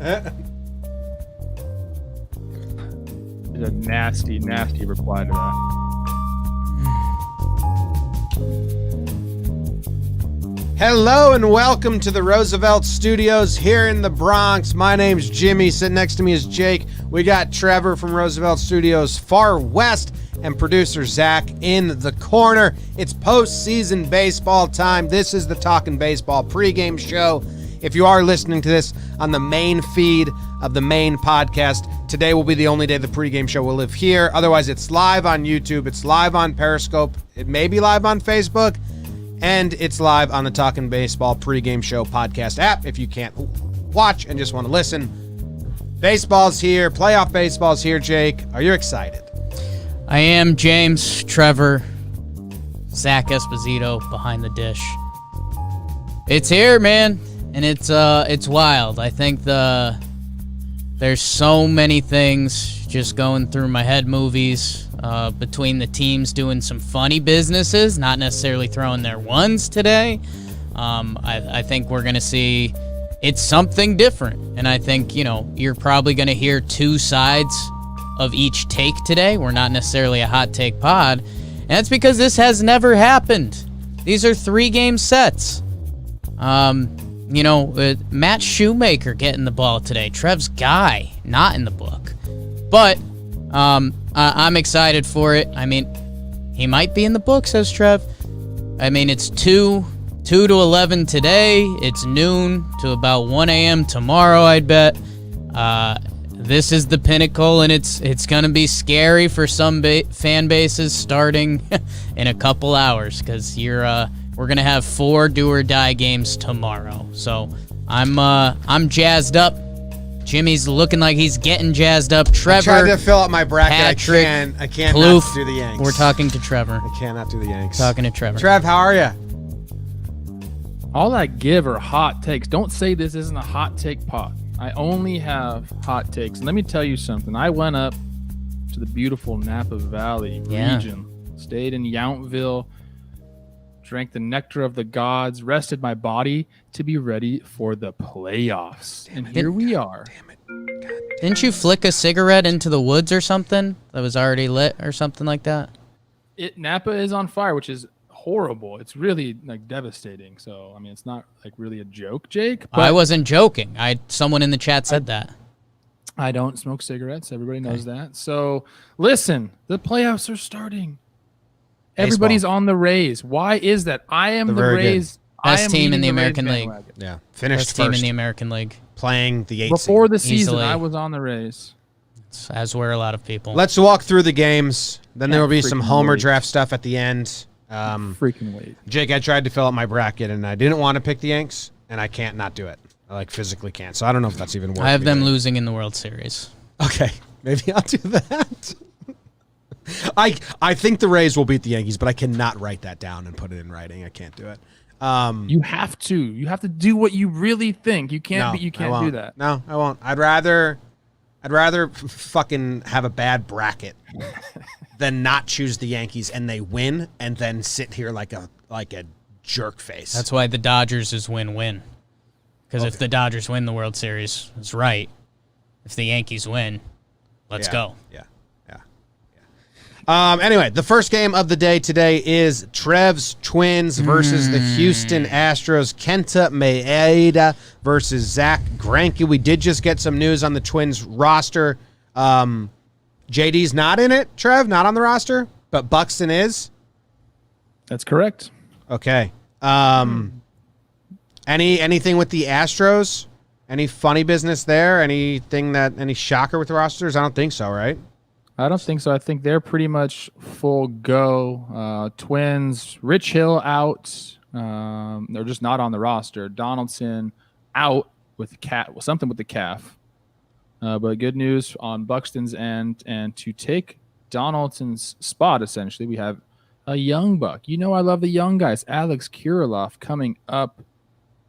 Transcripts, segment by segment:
There's a nasty, nasty reply to that. Hello and welcome to the Roosevelt Studios here in the Bronx. My name's Jimmy. Sitting next to me is Jake. We got Trevor from Roosevelt Studios far west and producer Zach in the corner. It's postseason baseball time. This is the Talkin' Baseball pregame show. If you are listening to this on the main feed of the main podcast, today will be the only day the pregame show will live here. Otherwise, it's live on YouTube. It's live on Periscope. It may be live on Facebook. And it's live on the Talkin' Baseball pregame show podcast app if you can't watch and just want to listen. Baseball's here. Playoff baseball's here, Jake. Are you excited? I am. James, Trevor, Zach Esposito behind the dish. It's here, man, and it's wild. I think there's so many things just going through my head, movies, between the teams doing some funny businesses, not necessarily throwing their ones today. I think we're going to see it's something different. And I think, you're probably going to hear two sides of each take today. We're not necessarily a hot take pod. And that's because this has never happened. These are 3-game sets. Matt Shoemaker getting the ball today. Trev's guy, not in the book. But I'm excited for it. I mean, he might be in the book, says Trev. I mean, it's 2 to 11 today. It's noon to about 1 a.m. tomorrow, I'd bet. This is the pinnacle, and it's going to be scary for some fan bases starting in a couple hours because we're going to have 4 do-or-die games tomorrow. So I'm jazzed up. Jimmy's looking like he's getting jazzed up. Trevor, I tried to fill out my bracket. Patrick, I can't Plouffe, not do the Yanks. We're talking to Trevor. I cannot do the Yanks. Talking to Trevor. Trev, how are you? All I give are hot takes. Don't say this isn't a hot take pod. I only have hot takes. And let me tell you something. I went up to the beautiful Napa Valley region, stayed in Yountville, drank the nectar of the gods, rested my body to be ready for the playoffs. And here we are. Damn it. Didn't you flick a cigarette into the woods or something that was already lit or something like that? Napa is on fire, which is horrible. It's really devastating. So, I mean, it's not really a joke, Jake. But I wasn't joking. Someone in the chat said that. I don't smoke cigarettes. Everybody knows that. So, listen, the playoffs are starting. Everybody's on the Rays. Why is that? I am the Rays. Best team in the American League. Yeah, finished Best first. team in the American League. Playing the 8th Before seed. the season, Easily. I was on the Rays. As were a lot of people. Let's walk through the games. Then there will be some freaking Homer wait. draft stuff at the end. Freaking wait. Jake, I tried to fill out my bracket, and I didn't want to pick the Yanks, and I can't not do it. I physically can't. So I don't know if that's even worth it. I have them losing in the World Series. Okay, maybe I'll do that. I think the Rays will beat the Yankees, but I cannot write that down and put it in writing. I can't do it. You have to. You have to do what you really think. You can't. You can't do that. No, I won't. I'd rather fucking have a bad bracket than not choose the Yankees and they win and then sit here like a jerk face. That's why the Dodgers is win-win. Because if the Dodgers win the World Series, it's right. If the Yankees win, let's go. Yeah. Anyway, the first game of the day today is Trev's Twins versus the Houston Astros. Kenta Maeda versus Zach Greinke. We did just get some news on the Twins roster. JD's not in it, Trev, not on the roster, but Buxton is. That's correct. Okay. Anything with the Astros? Any funny business there? Any shocker with the rosters? I don't think so, right? I don't think so. I think they're pretty much full go. Twins, Rich Hill out. They're just not on the roster. Donaldson out with something with the calf. But good news on Buxton's end. And to take Donaldson's spot, essentially, we have a young buck. I love the young guys. Alex Kirilloff coming up.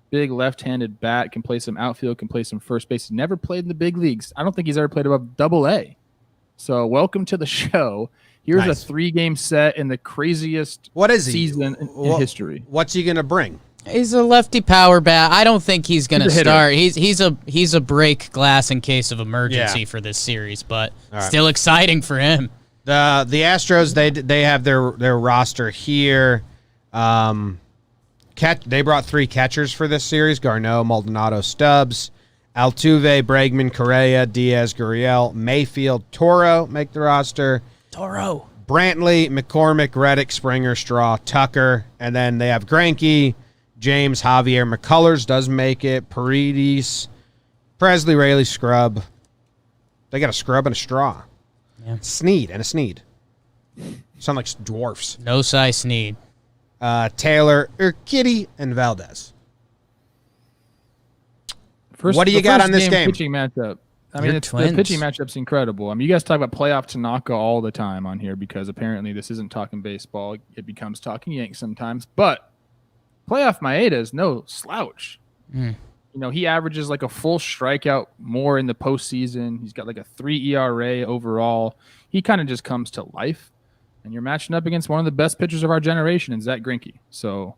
Big left-handed bat, can play some outfield, can play some first base. Never played in the big leagues. I don't think he's ever played above Double-A. So welcome to the show. Here's nice. A 3-game set in the craziest season in history. What's he going to bring? He's a lefty power bat. I don't think he's going to He's a hitter. start. He's a break glass in case of emergency Yeah. for this series, but All right. still exciting for him. The Astros, they have their roster here. They brought 3 catchers for this series: Garneau, Maldonado, Stubbs, Altuve, Bregman, Correa, Diaz, Gurriel, Mayfield, Toro make the roster. Toro. Brantley, McCormick, Reddick, Springer, Straw, Tucker, and then they have Greinke, James, Javier, McCullers does make it, Paredes, Presley, Rayleigh, Scrub. They got a Scrub and a Straw. Yeah. Sneed and a Sneed. Sound like dwarfs. No size Sneed. Taylor, Urquidy, and Valdez. First, What do you the got first on this game? Pitching matchup. I mean, Your the Twins. pitching matchup's incredible. I mean, you guys talk about playoff Tanaka all the time on here because apparently this isn't talking baseball. It becomes talking Yanks sometimes. But playoff Maeda is no slouch. Mm. You know, he averages like a full strikeout more in the postseason. He's got like a 3 ERA overall. He kind of just comes to life. And you're matching up against one of the best pitchers of our generation in Zach Greinke. So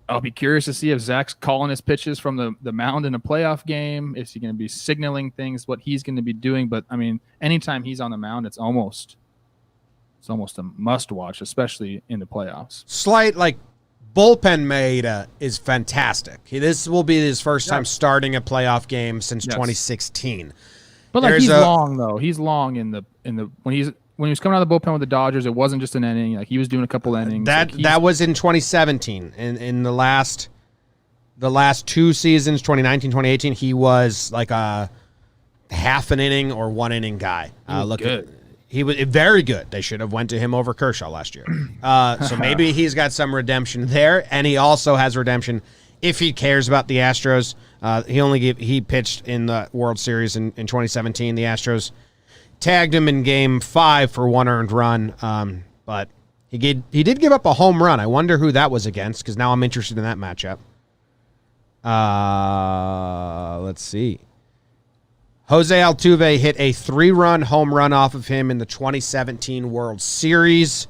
I'll be curious to see if Zach's calling his pitches from the mound in a playoff game. Is he going to be signaling things, what he's going to be doing? But, I mean, anytime he's on the mound, it's almost a must-watch, especially in the playoffs. Slight, bullpen Maeda is fantastic. This will be his first time starting a playoff game since 2016. But, he's long, though. He's long in the when he was coming out of the bullpen with the Dodgers, it wasn't just an inning. Like, he was doing a couple innings. That was in 2017. In the last 2 seasons, 2019, 2018, he was like a half an inning or 1 inning guy. He was very good. They should have went to him over Kershaw last year. So maybe he's got some redemption there, and he also has redemption if he cares about the Astros. He pitched in the World Series in 2017. The Astros tagged him in Game 5 for 1 earned run, but he did give up a home run. I wonder who that was against, because now I'm interested in that matchup. Let's see. Jose Altuve hit a 3-run home run off of him in the 2017 World Series,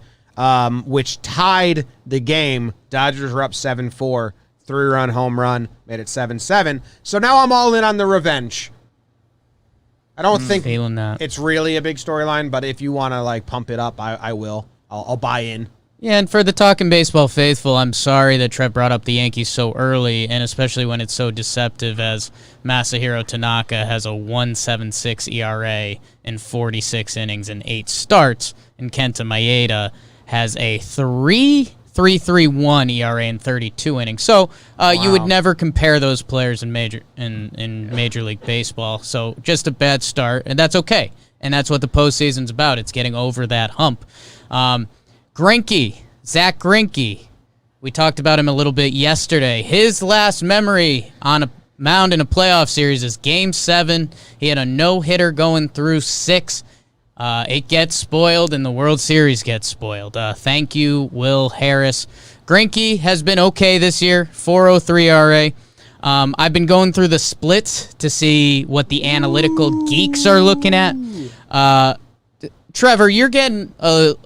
which tied the game. Dodgers were up 7-4, 3-run home run, made it 7-7. So now I'm all in on the revenge. I don't think Feeling that. it's really a big storyline, but if you want to pump it up, I will. I'll buy in. Yeah, and for the Talkin' Baseball faithful, I'm sorry that Trev brought up the Yankees so early, and especially when it's so deceptive as Masahiro Tanaka has a 1.76 ERA in 46 innings and 8 starts, and Kenta Maeda has a 3.31 ERA in 32 innings. So you would never compare those players in Major League Baseball. So just a bad start, and that's okay. And that's what the postseason's about. It's getting over that hump. Zach Greinke, we talked about him a little bit yesterday. His last memory on a mound in a playoff series is Game 7. He had a no-hitter going through 6. It gets spoiled, and the World Series gets spoiled. Thank you, Will Harris. Greinke has been okay this year, 4.03 ERA. I've been going through the splits to see what the analytical geeks are looking at. Trevor, you're getting a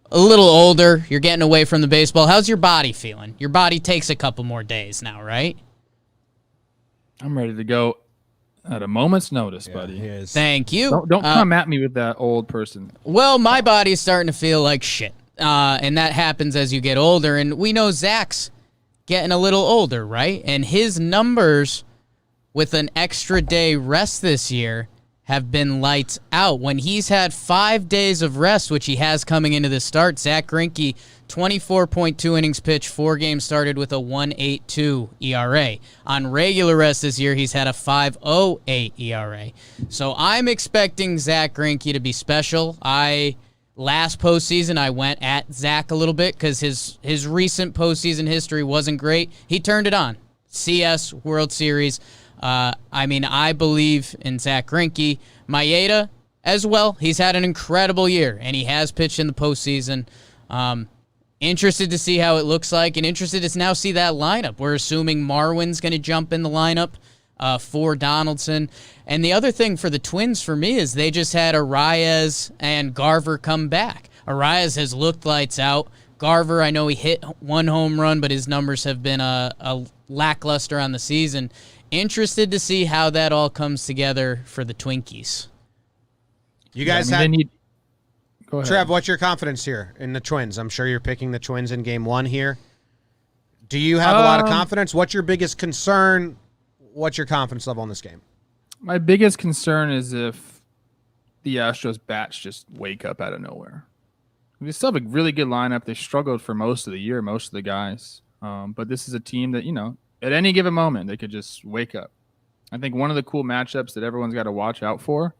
little older. You're getting away from the baseball. How's your body feeling? Your body takes a couple more days now, right? I'm ready to go at a moment's notice, buddy. Thank you. Don't come at me with that old person. Well, my body's starting to feel like shit. And that happens as you get older. And we know Zach's getting a little older, right? And his numbers with an extra day rest this year have been lights out. When he's had 5 days of rest, which he has coming into the start, Zach Greinke, 24.2 innings pitched, 4 games started with a 1.82 ERA. On regular rest this year, he's had a 5.08 ERA. So I'm expecting Zach Greinke to be special. Last postseason, I went at Zach a little bit because his recent postseason history wasn't great. He turned it on. CS, World Series. I believe in Zach Greinke. Maeda as well. He's had an incredible year, and he has pitched in the postseason. Interested to see how it looks like, and interested to now see that lineup. We're assuming Marwin's going to jump in the lineup for Donaldson. And the other thing for the Twins for me is they just had Arias and Garver come back. Arias has looked lights out. Garver, I know he hit 1 home run, but his numbers have been a lackluster on the season. Interested to see how that all comes together for the Twinkies. You guys Go ahead. Trev, what's your confidence here in the Twins? I'm sure you're picking the Twins in game 1 here. Do you have a lot of confidence? What's your biggest concern? What's your confidence level in this game? My biggest concern is if the Astros bats just wake up out of nowhere. They still have a really good lineup. They struggled for most of the year, most of the guys. But this is a team that, at any given moment, they could just wake up. I think one of the cool matchups that everyone's got to watch out for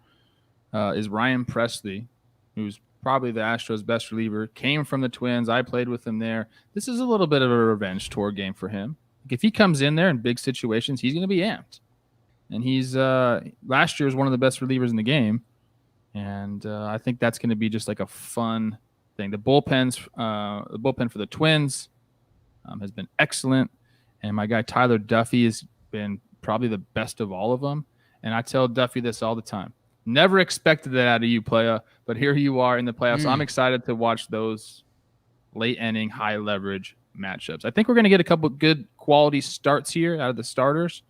is Ryan Presley, who's probably the Astros' best reliever, came from the Twins. I played with him there. This is a little bit of a revenge tour game for him. If he comes in there in big situations, he's going to be amped. And he's last year was one of the best relievers in the game. And I think that's going to be just like a fun thing. The bullpen for the Twins has been excellent. And my guy Tyler Duffy has been probably the best of all of them. And I tell Duffy this all the time. Never expected that out of you, playa, but here you are in the playoffs. I'm excited to watch those late inning, high leverage matchups. I think we're going to get a couple good quality starts here out of the starters,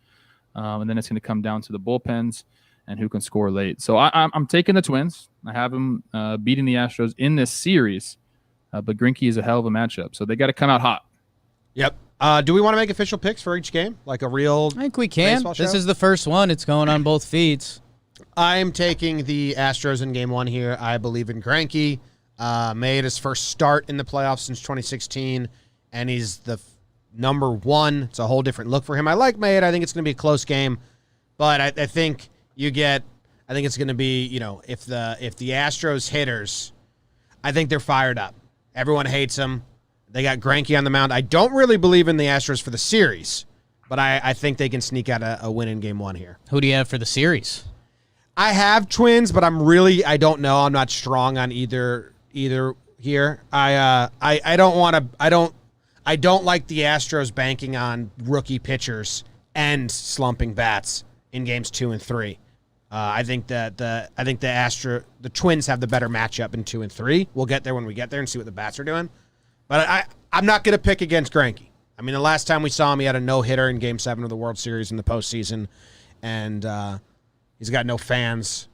and then it's going to come down to the bullpens and who can score late. So I'm taking the Twins. I have them beating the Astros in this series, but Greinke is a hell of a matchup, so they got to come out hot. Yep. Do we want to make official picks for each game, like a real? I think we can. This is the first one. It's going on both feeds. I'm taking the Astros in game 1 here. I believe in Greinke. Made his first start in the playoffs since 2016, and he's the number 1. It's a whole different look for him. I like Made. I think it's going to be a close game, but I think I think it's going to be, if the Astros hitters, I think they're fired up. Everyone hates them. They got Greinke on the mound. I don't really believe in the Astros for the series, but I think they can sneak out a win in game 1 here. Who do you have for the series? I have Twins, but I don't know. I'm not strong on either here. I don't like the Astros banking on rookie pitchers and slumping bats in games 2 and 3. I think the Twins have the better matchup in 2 and 3. We'll get there when we get there and see what the bats are doing. But I'm not going to pick against Greinke. I mean, the last time we saw him, he had a no-hitter in Game 7 of the World Series in the postseason, and he's got no fans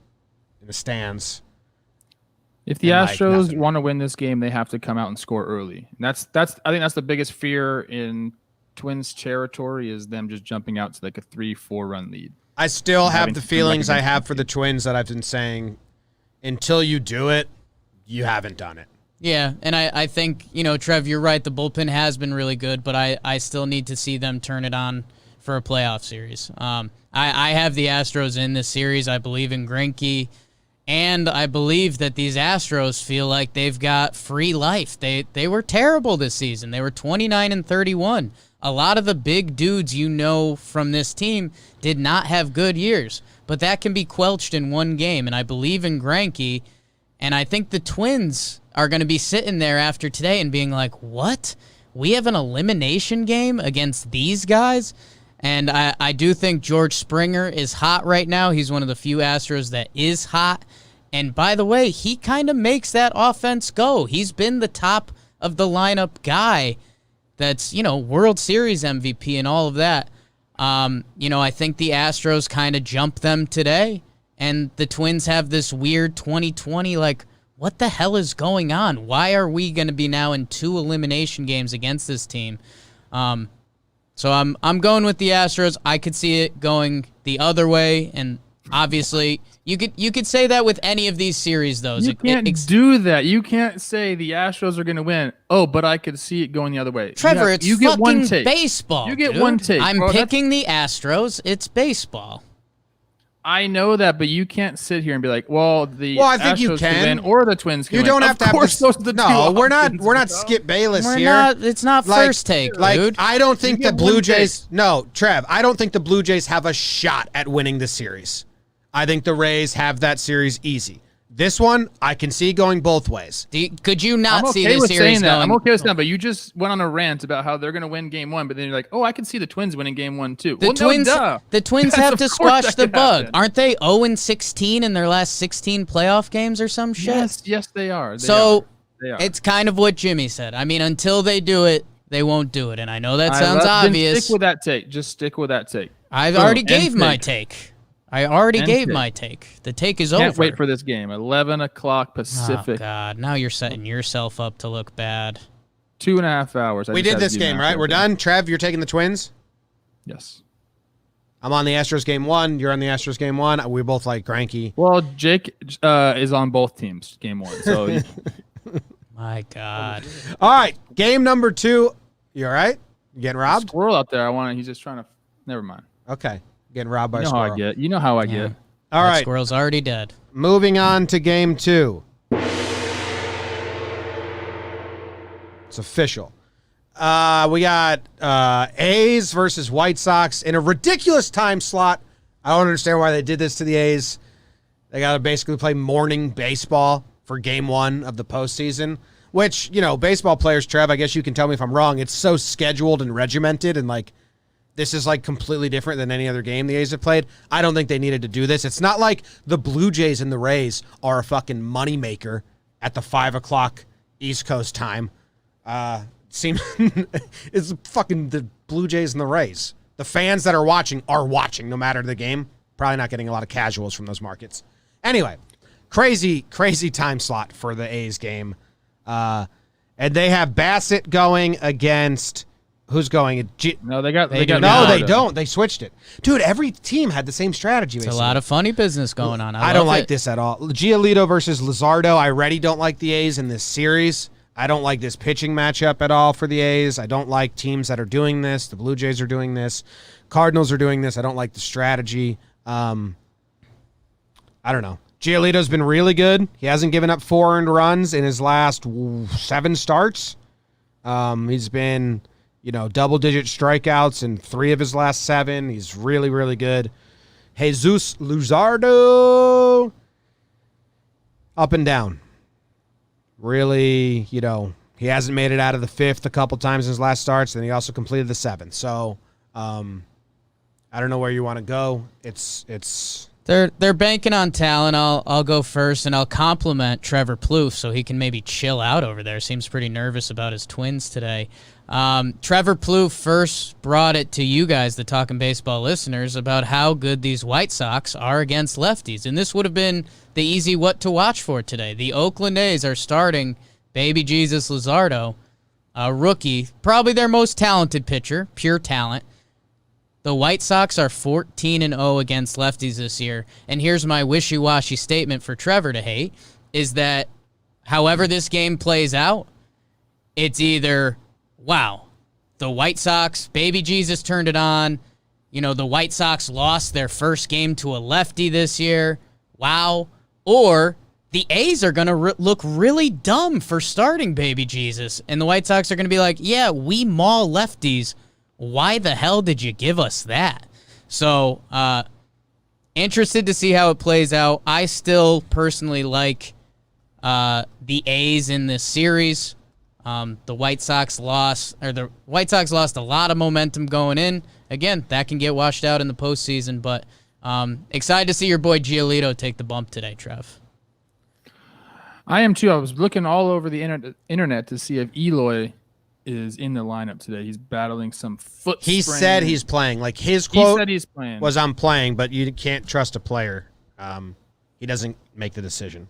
in the stands. If the Astros want to win this game, they have to come out and score early. And I think that's the biggest fear in Twins territory is them just jumping out to like a 3-4 run lead. I still have the feelings I have for the Twins that I've been saying. Until you do it, you haven't done it. Yeah, and I think, Trev, you're right. The bullpen has been really good, but I still need to see them turn it on for a playoff series. I have the Astros in this series. I believe in Greinke, and I believe that these Astros feel like they've got free life. They were terrible this season. They were 29-31. A lot of the big dudes from this team did not have good years, but that can be quelched in one game, and I believe in Greinke, and I think the Twins are going to be sitting there after today and being like, what? We have an elimination game against these guys? And I do think George Springer is hot right now. He's one of the few Astros that is hot. And by the way, he kind of makes that offense go. He's been the top of the lineup guy that's, World Series MVP and all of that. I think the Astros kind of jumped them today. And the Twins have this weird 2020, what the hell is going on? Why are we going to be now in 2 elimination games against this team? So I'm going with the Astros. I could see it going the other way, and obviously you could say that with any of these series, though. You can't do that. You can't say the Astros are going to win. Oh, but I could see it going the other way. Trevor, it's fucking baseball. You get one take. I'm picking the Astros. It's baseball. I know that, but you can't sit here and be like, "Well, I think Astros you can win or the Twins can You win." don't have to have those are the two we're options, not Skip Bayless We're here. not. It's not first take, dude. I don't think You the get Blue one Jays. No, Trev. I don't think the Blue Jays have a shot at winning this series. I think the Rays have that series easy. This one, I can see going both ways. Could you not see this series going? I'm okay with that, but you just went on a rant about how they're going to win game 1, but then you're like, oh, I can see the Twins winning game 1 too. The Twins have to squash the bug. Happen. Aren't they 0-16 in their last 16 playoff games or some shit? Yes, they are. So They are. It's kind of what Jimmy said. I mean, until they do it, they won't do it. And I know that sounds obvious. Then stick with that take. Just stick with that take. I've already gave my take. I already gave my take. The take is over. Can't wait for this game. 11 o'clock Pacific. Oh, God. Now you're setting yourself up to look bad. 2.5 hours. We did this game, right? We're done? Trev, you're taking the Twins? Yes. I'm on the Astros game 1. You're on the Astros game 1. We're both like Granky. Well, Jake is on both teams game 1. So My God. All right. Game number 2. You all right? You getting robbed? Squirrel out there. He's just trying to. Never mind. Okay. Getting robbed by a You know squirrel. how I get. You know how I get. All That right. squirrel's already dead. Moving on to game 2. It's official. We got A's versus White Sox in a ridiculous time slot. I don't understand why they did this to the A's. They got to basically play morning baseball for game 1 of the postseason, which, baseball players, Trev, I guess you can tell me if I'm wrong. It's so scheduled and regimented, and this is completely different than any other game the A's have played. I don't think they needed to do this. It's not like the Blue Jays and the Rays are a fucking moneymaker at the 5 o'clock East Coast time. Seems it's fucking the Blue Jays and the Rays. The fans that are watching no matter the game. Probably not getting a lot of casuals from those markets. Anyway, crazy time slot for the A's game. And they have Bassett going against who's going? No, they got. They do got not. No, they don't. They switched it. Dude, every team had the same strategy. It's basically. a lot of funny business going on. I don't like this at all. Giolito versus Luzardo. I already don't like the A's in this series. I don't like this pitching matchup at all for the A's. I don't like teams that are doing this. The Blue Jays are doing this. Cardinals are doing this. I don't like the strategy. I don't know. Giolito's been really good. He hasn't given up 4 earned runs in his last 7 starts. He's been, double-digit strikeouts in 3 of his last 7. He's really, really good. Jesus Luzardo, up and down. Really, he hasn't made it out of the 5th a couple times in his last starts, and he also completed the 7th. So, I don't know where you want to go. They're banking on talent. I'll go first, and I'll compliment Trevor Plouffe so he can maybe chill out over there. Seems pretty nervous about his Twins today. Trevor Plouffe first brought it to you guys, the Talkin' Baseball listeners, about how good these White Sox are against lefties. And this would have been the easy what to watch for today. The Oakland A's are starting Baby Jesus Luzardo, a rookie, probably their most talented pitcher, pure talent. The White Sox are 14-0 against lefties this year. And here's my wishy-washy statement for Trevor to hate, is that however this game plays out, it's either, wow, the White Sox, Baby Jesus turned it on. The White Sox lost their first game to a lefty this year. Wow. Or the A's are going to look really dumb for starting Baby Jesus. And the White Sox are going to be like, yeah, we maul lefties. Why the hell did you give us that? So, interested to see how it plays out. I still personally like the A's in this series. The White Sox lost a lot of momentum going in. Again, that can get washed out in the postseason, but excited to see your boy Giolito take the bump today, Trev. I am too. I was looking all over the internet to see if Eloy is in the lineup today. He's battling some foot He sprain. said he's playing. His quote he said he's playing. was, "I'm playing," but you can't trust a player. He doesn't make the decision.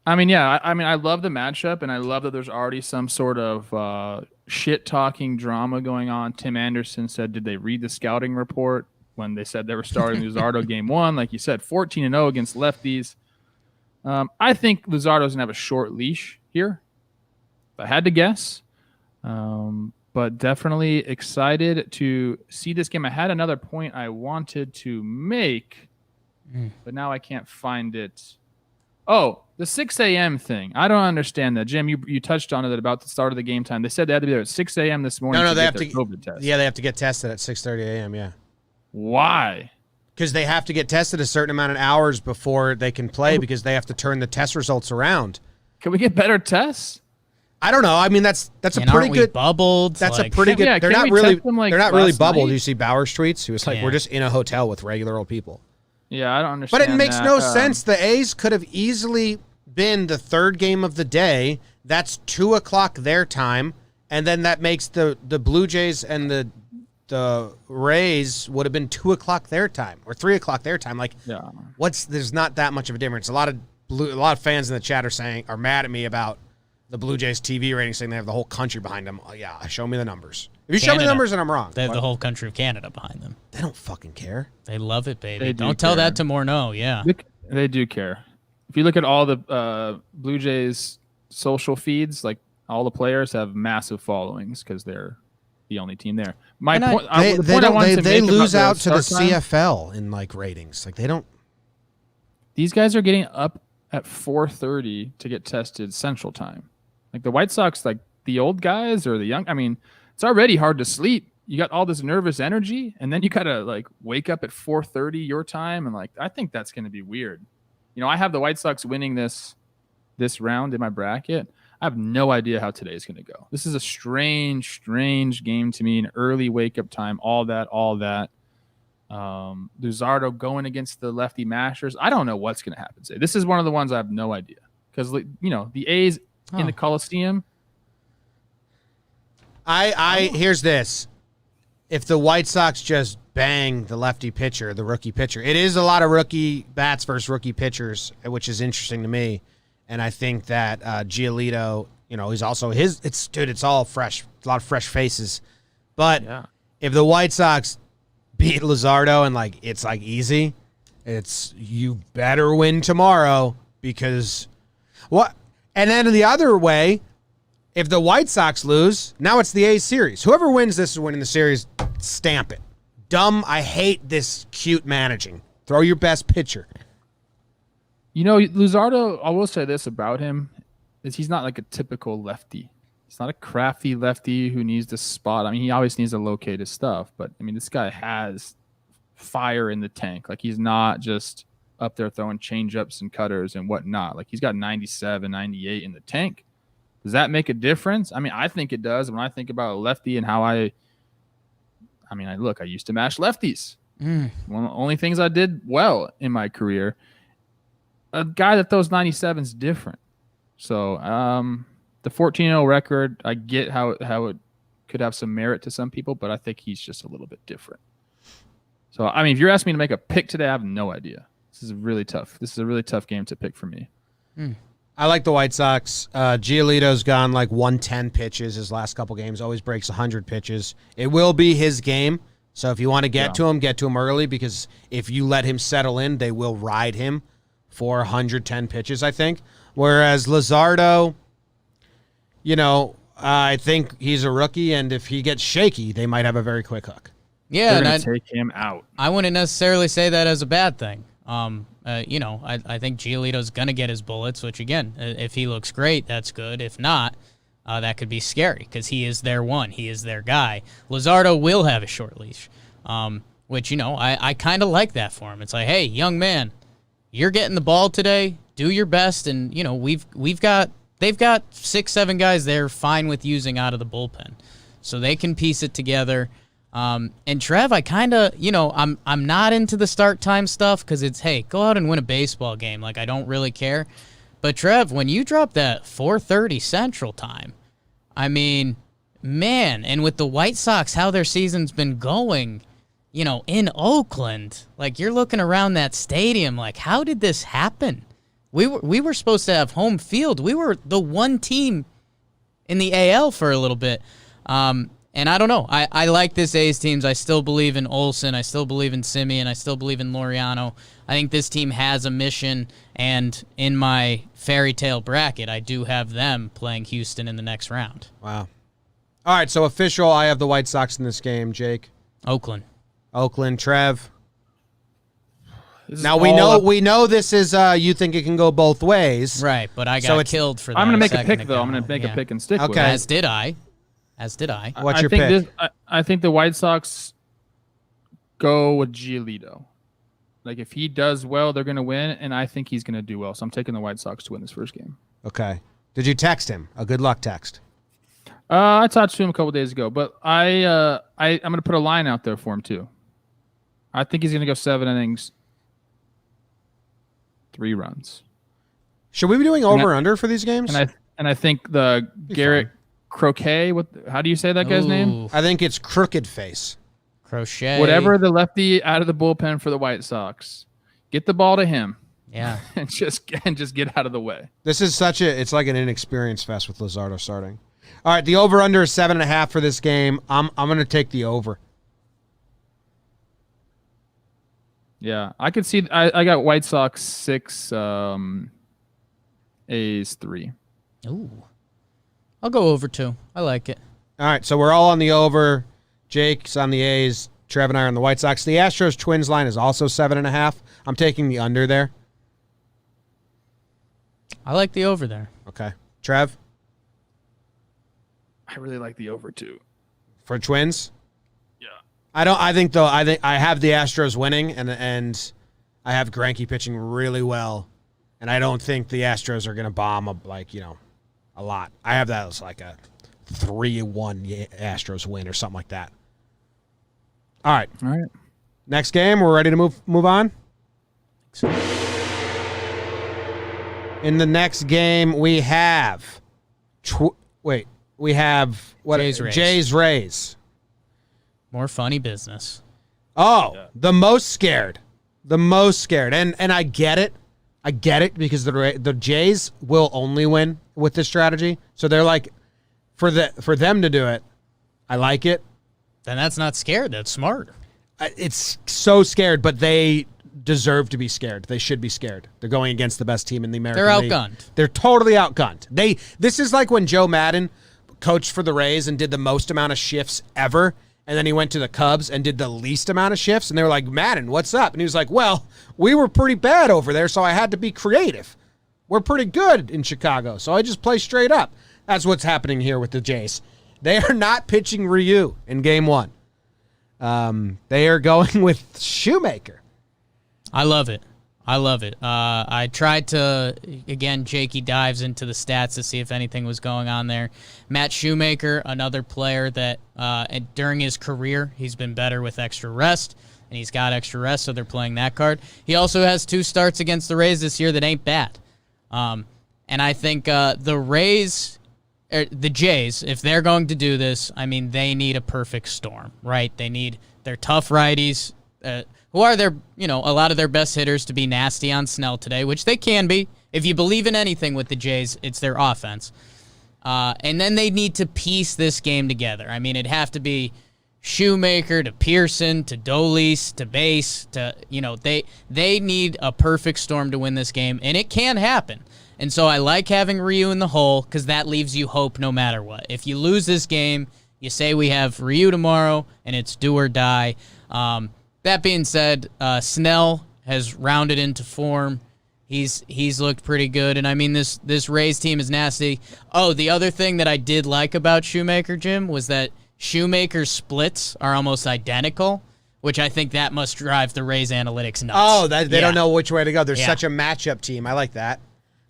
I love the matchup, and I love that there's already some sort of shit-talking drama going on. Tim Anderson said, did they read the scouting report when they said they were starting Luzardo game 1? Like you said, 14-0 against lefties. I think Luzardo's going to have a short leash here, if I had to guess. But definitely excited to see this game. I had another point I wanted to make, but now I can't find it. Oh, the 6 a.m. thing. I don't understand that. Jim, you touched on it about the start of the game time. They said they had to be there at 6 a.m. this morning No, to they get have their to COVID test. Yeah, they have to get tested at 6:30 a.m., yeah. Why? Because they have to get tested a certain amount of hours before they can play because they have to turn the test results around. Can we get better tests? I don't know. I mean, that's a pretty aren't we good bubbled. That's a pretty good. Yeah, they're can't not we really. test them, They're not really last bubbled. night? You see Bauer's tweets. He was like, Yeah. "We're just in a hotel with regular old people." Yeah, I don't understand. But it makes that. no sense. The A's could have easily been the third game of the day. That's 2 o'clock their time, and then that makes the Blue Jays and the Rays would have been 2 o'clock their time or 3 o'clock their time. Like, Yeah. there's not that much of a difference. A lot of fans in the chat are mad at me about the Blue Jays TV ratings, saying they have the whole country behind them. Oh, yeah, show me the numbers. If you show me the numbers, then I'm wrong. They have the whole country of Canada behind them. They don't fucking care. They love it, baby. They do Don't tell care. that to Morneau. Yeah. They do care. If you look at all the Blue Jays social feeds, like all the players have massive followings because they're the only team there. They lose out to the start time, CFL in like ratings. Like they don't. These guys are getting up at 4:30 to get tested Central Time. Like the White Sox, like the old guys or the young. I mean, it's already hard to sleep. You got all this nervous energy, and then you gotta like wake up at 4:30 your time, and like I think that's gonna be weird. You know, I have the White Sox winning this round in my bracket. I have no idea how today's going to go. This is a strange game to me. An early wake-up time, all that. Luzardo going against the lefty mashers. I don't know what's going to happen today. This is one of the ones I have no idea. Because, you know, the A's in the Coliseum. Here's this. If the White Sox just bang the lefty pitcher, the rookie pitcher, it is a lot of rookie bats versus rookie pitchers, which is interesting to me. And I think that Giolito, you know, he's also it's all fresh. It's a lot of fresh faces. But if the White Sox beat Luzardo and like it's like easy, it's you better win tomorrow because what? And then the other way, if the White Sox lose, now it's the A's series. Whoever wins this is winning the series. Stamp it. Dumb. I hate this cute managing. Throw your best pitcher. You know, Luzardo, I will say this about him, is he's not like a typical lefty. He's not a crafty lefty who needs to spot. I mean, he always needs to locate his stuff. But, I mean, this guy has fire in the tank. Like, he's not just up there throwing changeups and cutters and whatnot. Like, he's got 97, 98 in the tank. Does that make a difference? I mean, I think it does. When I think about a lefty and how I used to mash lefties. One of the only things I did well in my career. A guy that throws 97 is different. So the 14-0 record, I get how it could have some merit to some people, but I think he's just a little bit different. So, I mean, if you're asking me to make a pick today, I have no idea. This is really tough. This is a really tough game to pick for me. I like the White Sox. Giolito's gone like 110 pitches his last couple games. Always breaks 100 pitches. It will be his game. So if you want to get to him early because if you let him settle in, they will ride him for 110 pitches, I think. Whereas Luzardo, you know, I think he's a rookie, and if he gets shaky, they might have a very quick hook. Yeah, they're going to take him out. I wouldn't necessarily say that as a bad thing. You know, I think Giolito's going to get his bullets, which, again, if he looks great, that's good. If not, that could be scary because he is their one. He is their guy. Luzardo will have a short leash, which, you know, I kind of like that for him. It's like, hey, young man, you're getting the ball today. Do your best. And, you know, they've got 6-7 guys they're fine with using out of the bullpen. So they can piece it together. And Trev, I kind of, you know, I'm not into the start time stuff because it's, hey, go out and win a baseball game. Like, I don't really care. But Trev, when you drop that 4:30 Central Time, I mean, man, and with the White Sox, how their season's been going, you know, in Oakland, like you're looking around that stadium, like how did this happen? We were supposed to have home field. We were the one team in the AL for a little bit. And I don't know. I like this A's teams. I still believe in Olsen. I still believe in Simeon. I still believe in Laureano. I think this team has a mission, and in my fairy tale bracket, I do have them playing Houston in the next round. Wow. All right, so official, I have the White Sox in this game, Jake. Oakland, Trev. Now we know this is you think it can go both ways. right, but I got killed for that. I'm going to make a pick, second though. ago. I'm going to make a pick and stick Okay. with it. As did I. What's your pick? I think the White Sox go with Giolito. Like, if he does well, they're going to win, and I think he's going to do well. So I'm taking the White Sox to win this first game. Okay. Did you text him? A good luck text. I talked to him a couple days ago, but I'm going to put a line out there for him, too. I think he's going to go 7 innings, 3 runs. Should we be doing over under for these games? And I think the Garrett Croquet. How do you say that guy's name? I think it's Crooked Face. Crochet. Whatever the lefty out of the bullpen for the White Sox. Get the ball to him. Yeah. and just get out of the way. This is it's like an inexperienced fest with Luzardo starting. All right, the over under is 7.5 for this game. I'm going to take the over. Yeah, I could see. I got White Sox 6, A's 3. Ooh. I'll go over 2. I like it. All right, so we're all on the over. Jake's on the A's. Trev and I are on the White Sox. The Astros Twins line is also 7.5. I'm taking the under there. I like the over there. Okay. Trev? I really like the over 2. For Twins? Yeah. I think I have the Astros winning and I have Greinke pitching really well. And I don't think the Astros are going to bomb a lot. I have that as like a 3-1 Astros win or something like that. All right. Next game, we're ready to move on. In the next game, we have Jays Rays. More funny business. Oh, yeah. The most scared. And I get it. Because the Jays will only win with this strategy. So they're like, for them to do it, I like it. Then that's not scared. That's smart. It's so scared, but they deserve to be scared. They should be scared. They're going against the best team in the American League. They're outgunned. They're totally outgunned. This is like when Joe Madden coached for the Rays and did the most amount of shifts ever, and then he went to the Cubs and did the least amount of shifts, and they were like, Madden, what's up? And he was like, well, we were pretty bad over there, so I had to be creative. We're pretty good in Chicago, so I just play straight up. That's what's happening here with the Jays. They are not pitching Ryu in Game 1. They are going with Shoemaker. I love it. I tried to, again, Jakey dives into the stats to see if anything was going on there. Matt Shoemaker, another player that during his career, he's been better with extra rest, and he's got extra rest, so they're playing that card. He also has 2 starts against the Rays this year that ain't bad. And I think the Jays, if they're going to do this, I mean, they need a perfect storm, right? They need their tough righties, who are a lot of their best hitters, to be nasty on Snell today, which they can be. If you believe in anything with the Jays, it's their offense. And then they need to piece this game together. I mean, it'd have to be Shoemaker to Pearson to Dolis to Base to, they need a perfect storm to win this game, and it can happen. And so I like having Ryu in the hole because that leaves you hope no matter what. If you lose this game, you say we have Ryu tomorrow, and it's do or die. That being said, Snell has rounded into form. He's looked pretty good, and I mean this Rays team is nasty. Oh, the other thing that I did like about Shoemaker, Jim, was that Shoemaker's splits are almost identical, which I think that must drive the Rays analytics nuts. Oh, they don't know which way to go. They're such a matchup team. I like that.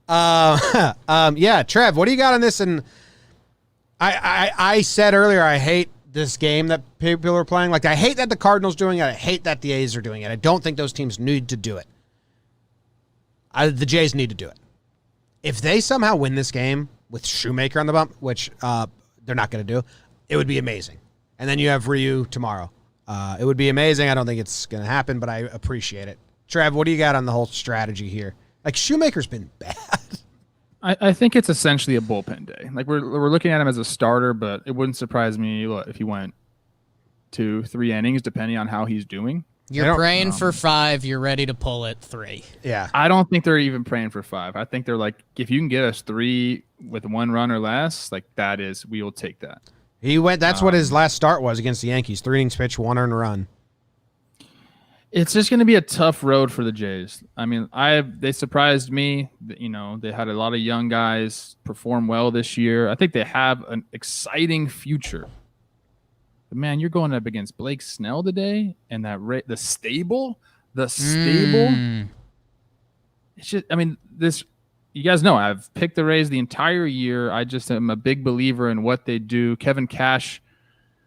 Yeah, Trev, what do you got on this? And I said earlier I hate this game that people are playing. Like, I hate that the Cardinals doing it. I hate that the A's are doing it. I don't think those teams need to do it. The Jays need to do it. If they somehow win this game with Shoemaker on the bump, which they're not going to do, it would be amazing. And then you have Ryu tomorrow. It would be amazing. I don't think it's going to happen, but I appreciate it. Trev, what do you got on the whole strategy here? Like, Shoemaker's been bad. I think it's essentially a bullpen day. Like, we're looking at him as a starter, but it wouldn't surprise me if he went 2-3 innings, depending on how he's doing. You're praying for 5. You're ready to pull it 3. Yeah. I don't think they're even praying for 5. I think they're like, if you can get us 3 with 1 run or less, like, we will take that. That's what his last start was against the Yankees. 3 innings pitched, 1 earned run. It's just going to be a tough road for the Jays. I mean, they surprised me. They had a lot of young guys perform well this year. I think they have an exciting future. But man, you're going up against Blake Snell today, and the stable. It's just, I mean, this. You guys know I've picked the Rays the entire year. I just am a big believer in what they do. Kevin Cash.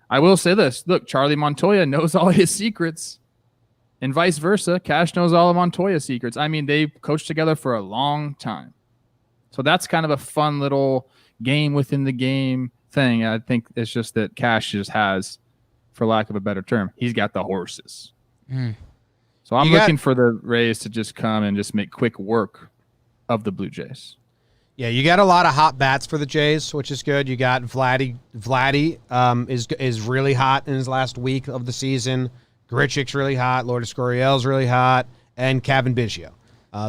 I will say this: look, Charlie Montoya knows all his secrets. And vice versa, Cash knows all of Montoya's secrets. I mean, they've coached together for a long time. So that's kind of a fun little game within the game thing. I think it's just that Cash just has, for lack of a better term, he's got the horses. So I'm looking for the Rays to just come and just make quick work of the Blue Jays. Yeah, you got a lot of hot bats for the Jays, which is good. You got Vladdy is really hot in his last week of the season. Grichuk's really hot. Lourdes Gurriel's really hot. And Kevin Biggio.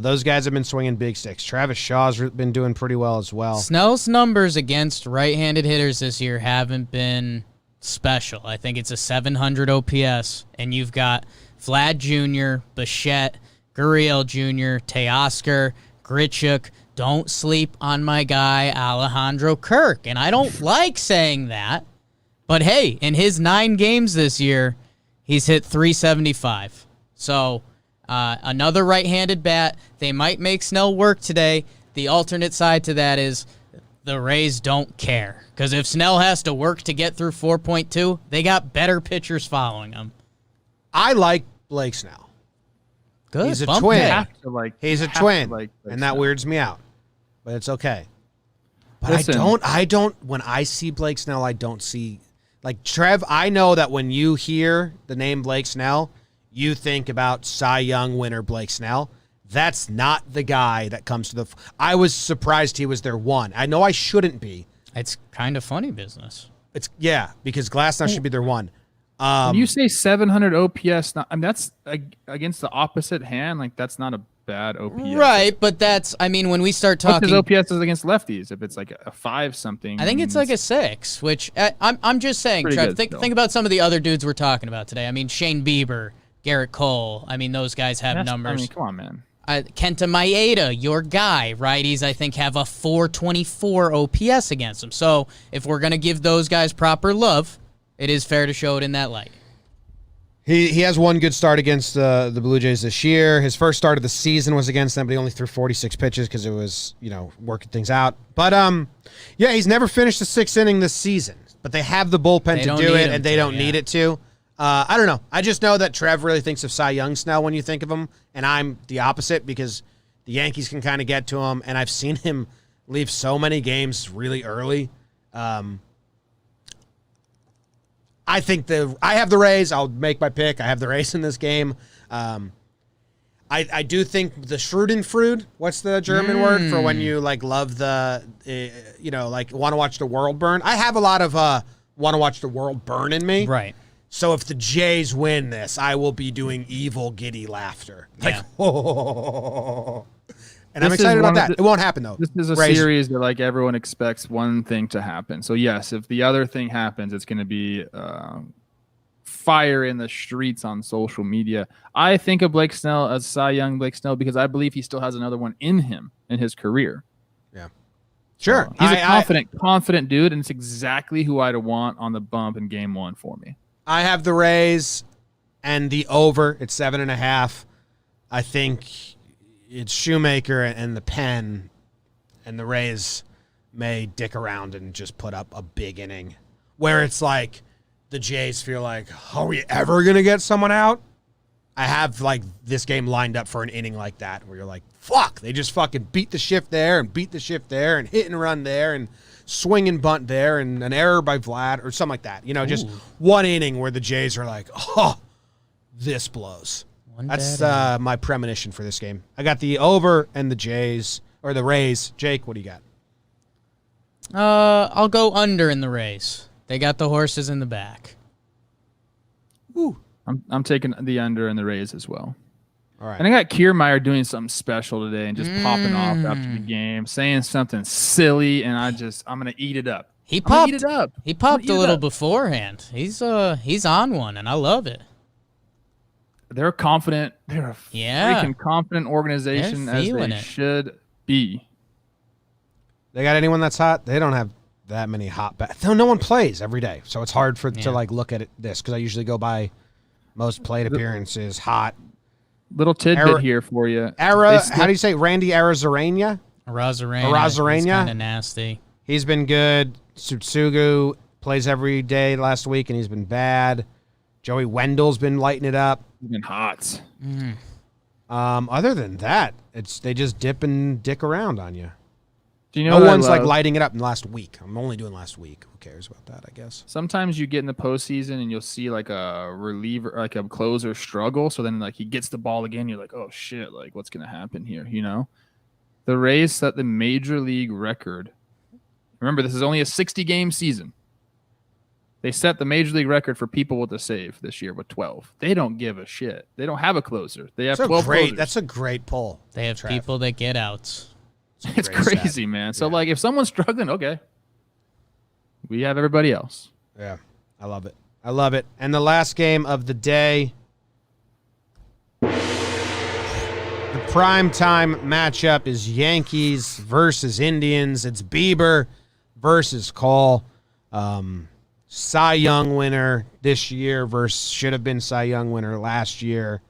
Those guys have been swinging big sticks. Travis Shaw's been doing pretty well as well. Snell's numbers against right-handed hitters this year haven't been special. I think it's a 700 OPS, and you've got Vlad Jr., Bichette, Gurriel Jr., Teoscar, Grichuk. Don't sleep on my guy, Alejandro Kirk. And I don't like saying that, but hey, in his 9 games this year, he's hit 375. So another right-handed bat. They might make Snell work today. The alternate side to that is the Rays don't care. Because if Snell has to work to get through 4.2, they got better pitchers following him. I like Blake Snell. Good. He's a Bump twin. day. He's a twin, and that weirds me out. But it's okay. But Listen. I don't. When I see Blake Snell, I don't see like Trev. I know that when you hear the name Blake Snell, you think about Cy Young winner Blake Snell. That's not the guy that comes to the. I was surprised he was their one. I know I shouldn't be. It's kind of funny business. It's because Glasnow should be their one. When you say 700 OPS, that's against the opposite hand. Like that's not a bad OPS, right? But that's, I mean, when we start talking, what's his OPS is against lefties. If it's like a 5 something, I think it's like a 6. Which I'm just saying, Trev. Think about some of the other dudes we're talking about today. I mean, Shane Bieber, Garrett Cole. I mean, those guys have numbers. I mean, come on, man. Kenta Maeda, your guy, righties, I think have a 424 OPS against them. So if we're gonna give those guys proper love, it is fair to show it in that light. He has one good start against the Blue Jays this year. His first start of the season was against them, but he only threw 46 pitches because it was, working things out. But, he's never finished the 6th inning this season. But they have the bullpen to do it, and they don't need it to. I don't know. I just know that Trev really thinks of Cy Young Snell when you think of him, and I'm the opposite because the Yankees can kind of get to him, and I've seen him leave so many games really early. I think I have the Rays. I'll make my pick. I have the Rays in this game. I do think the Schadenfreude, what's the German word for when you love the, want to watch the world burn? I have a lot of want to watch the world burn in me. Right. So if the Jays win this, I will be doing evil, giddy laughter. Oh. And I'm excited about that. It won't happen, though. This is a series that everyone expects one thing to happen. So, yes, if the other thing happens, it's going to be fire in the streets on social media. I think of Blake Snell as Cy Young Blake Snell because I believe he still has another one in him in his career. Yeah. Sure. He's a confident dude, and it's exactly who I'd want on the bump in Game 1 for me. I have the Rays and the over. It's 7.5. I think it's Shoemaker and the pen, and the Rays may dick around and just put up a big inning where it's like the Jays feel like, are we ever going to get someone out? I have this game lined up for an inning like that where you're like, fuck, they just fucking beat the shift there and beat the shift there and hit and run there and swing and bunt there and an error by Vlad or something like that. Just one inning where the Jays are like, oh, this blows. That's my premonition for this game. I got the over and the Jays, or the Rays. Jake, what do you got? I'll go under in the Rays. They got the horses in the back. Ooh. I'm taking the under in the Rays as well. All right. And I got Kiermaier doing something special today and just popping off after the game, saying something silly, and I'm going to eat it up. He popped a little beforehand. He's on one, and I love it. They're confident. They're a freaking confident organization as they should be. They got anyone that's hot? They don't have that many hot bats. No one plays every day, so it's hard to look at this because I usually go by most plate appearances, hot. Little tidbit here for you. How do you say Randy Arozarena? Arozarena. He's kind of nasty. He's been good. Tsutsugu plays every day last week, and he's been bad. Joey Wendell's been lighting it up. He's been hot. Other than that, they just dip and dick around on you. Do you know No what I one's like love? lighting it up in the last week. I'm only doing last week. Who cares about that, I guess. Sometimes you get in the postseason and you'll see like a reliever, like a closer struggle. So then like he gets the ball again. You're like, oh shit, like what's going to happen here? You know, the Rays set the major league record. Remember, this is only a 60-game season. They set the major league record for people with a save this year with 12. They don't give a shit. They don't have a closer. They have 12 closers. That's a great pull. They have people that get outs. It's crazy, man. So, like, if someone's struggling, okay. We have everybody else. Yeah, I love it. I love it. And the last game of the day, the primetime matchup is Yankees versus Indians. It's Bieber versus Cole. Cy Young winner this year versus should have been Cy Young winner last year.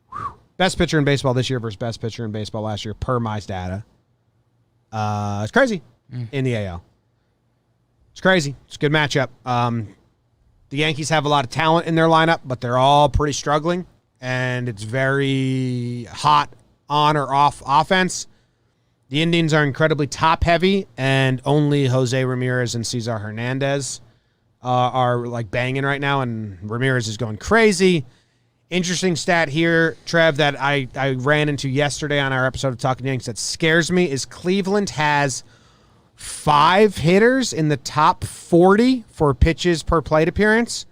Whew. Best pitcher in baseball this year versus best pitcher in baseball last year per my data. It's crazy in the AL. It's crazy. It's a good matchup. The Yankees have a lot of talent in their lineup, but they're all pretty struggling, and it's very hot on or off offense. The Indians are incredibly top-heavy, and only Jose Ramirez and Cesar Hernandez are like banging right now, and Ramirez is going crazy. Interesting stat here, Trev, that I ran into yesterday on our episode of Talkin' Yanks that scares me is Cleveland has 5 hitters in the top 40 for pitches per plate appearance.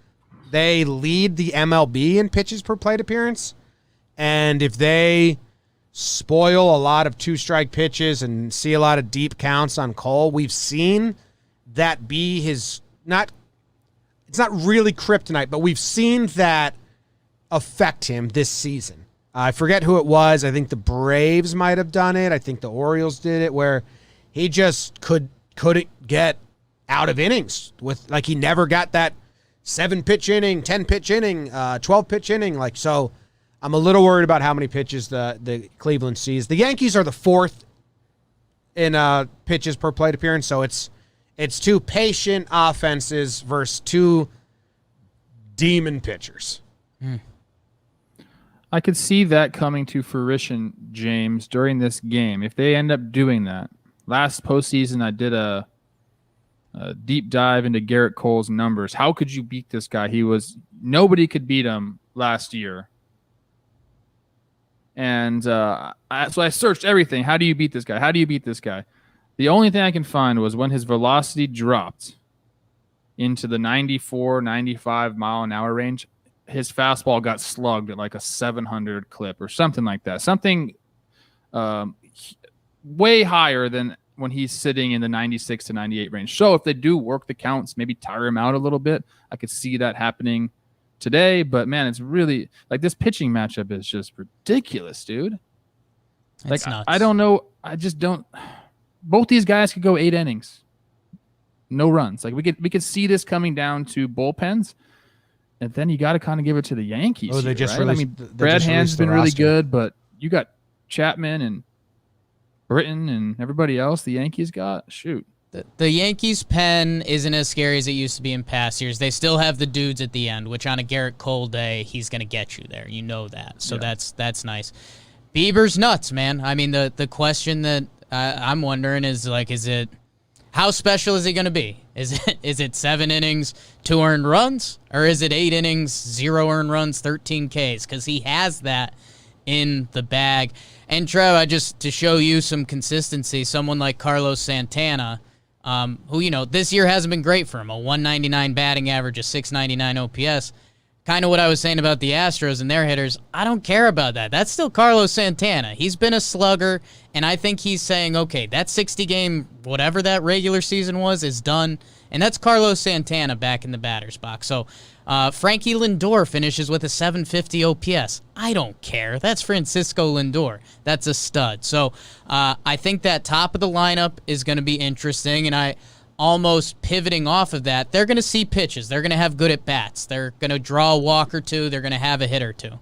They lead the MLB in pitches per plate appearance, and if they spoil a lot of 2-strike pitches and see a lot of deep counts on Cole, we've seen that be his it's not really kryptonite, but we've seen that affect him this season. I forget who it was. I think the Braves might have done it. I think the Orioles did it, where he just couldn't get out of innings with, like, he never got that 7-pitch inning, 10-pitch inning, 12-pitch inning. Like, so I'm a little worried about how many pitches the Cleveland sees. The Yankees are the 4th in pitches per plate appearance, so it's 2 patient offenses versus 2 demon pitchers. I could see that coming to fruition, James, during this game. If they end up doing that. Last postseason, I did a deep dive into Garrett Cole's numbers. How could you beat this guy? Nobody could beat him last year. And so I searched everything. How do you beat this guy? How do you beat this guy? The only thing I can find was when his velocity dropped into the 94, 95 mile an hour range, his fastball got slugged at like a 700 clip or something like that. Something way higher than when he's sitting in the 96 to 98 range. So if they do work the counts, maybe tire him out a little bit, I could see that happening today. But man, it's really like this pitching matchup is just ridiculous, dude. It's nuts. I don't know. I just don't. Both these guys could go 8 innings, no runs. Like we could see this coming down to bullpens, and then you got to kind of give it to the Yankees. Oh, they here, just right? released, I mean, Brad Hand's has been really good, but you got Chapman and Britton and everybody else. The Yankees got shoot. The Yankees' pen isn't as scary as it used to be in past years. They still have the dudes at the end, which on a Garrett Cole day, he's going to get you there. You know that. So yeah. That's nice. Bieber's nuts, man. I mean, the question that I'm wondering is, like, how special is he going to be? Is it 7 innings, 2 earned runs? Or is it 8 innings, 0 earned runs, 13 Ks? Because he has that in the bag. And Trev, to show you some consistency, someone like Carlos Santana, who, this year hasn't been great for him, a 199 batting average, a 699 OPS. Kind of what I was saying about the Astros and their hitters. I don't care about that. That's still Carlos Santana. He's been a slugger, and I think he's saying, okay, that 60-game, whatever that regular season was, is done. And that's Carlos Santana back in the batter's box. So Frankie Lindor finishes with a 750 OPS. I don't care. That's Francisco Lindor. That's a stud. So I think that top of the lineup is going to be interesting, and I almost pivoting off of that, they're going to see pitches. They're going to have good at-bats. They're going to draw a walk or two. They're going to have a hit or two.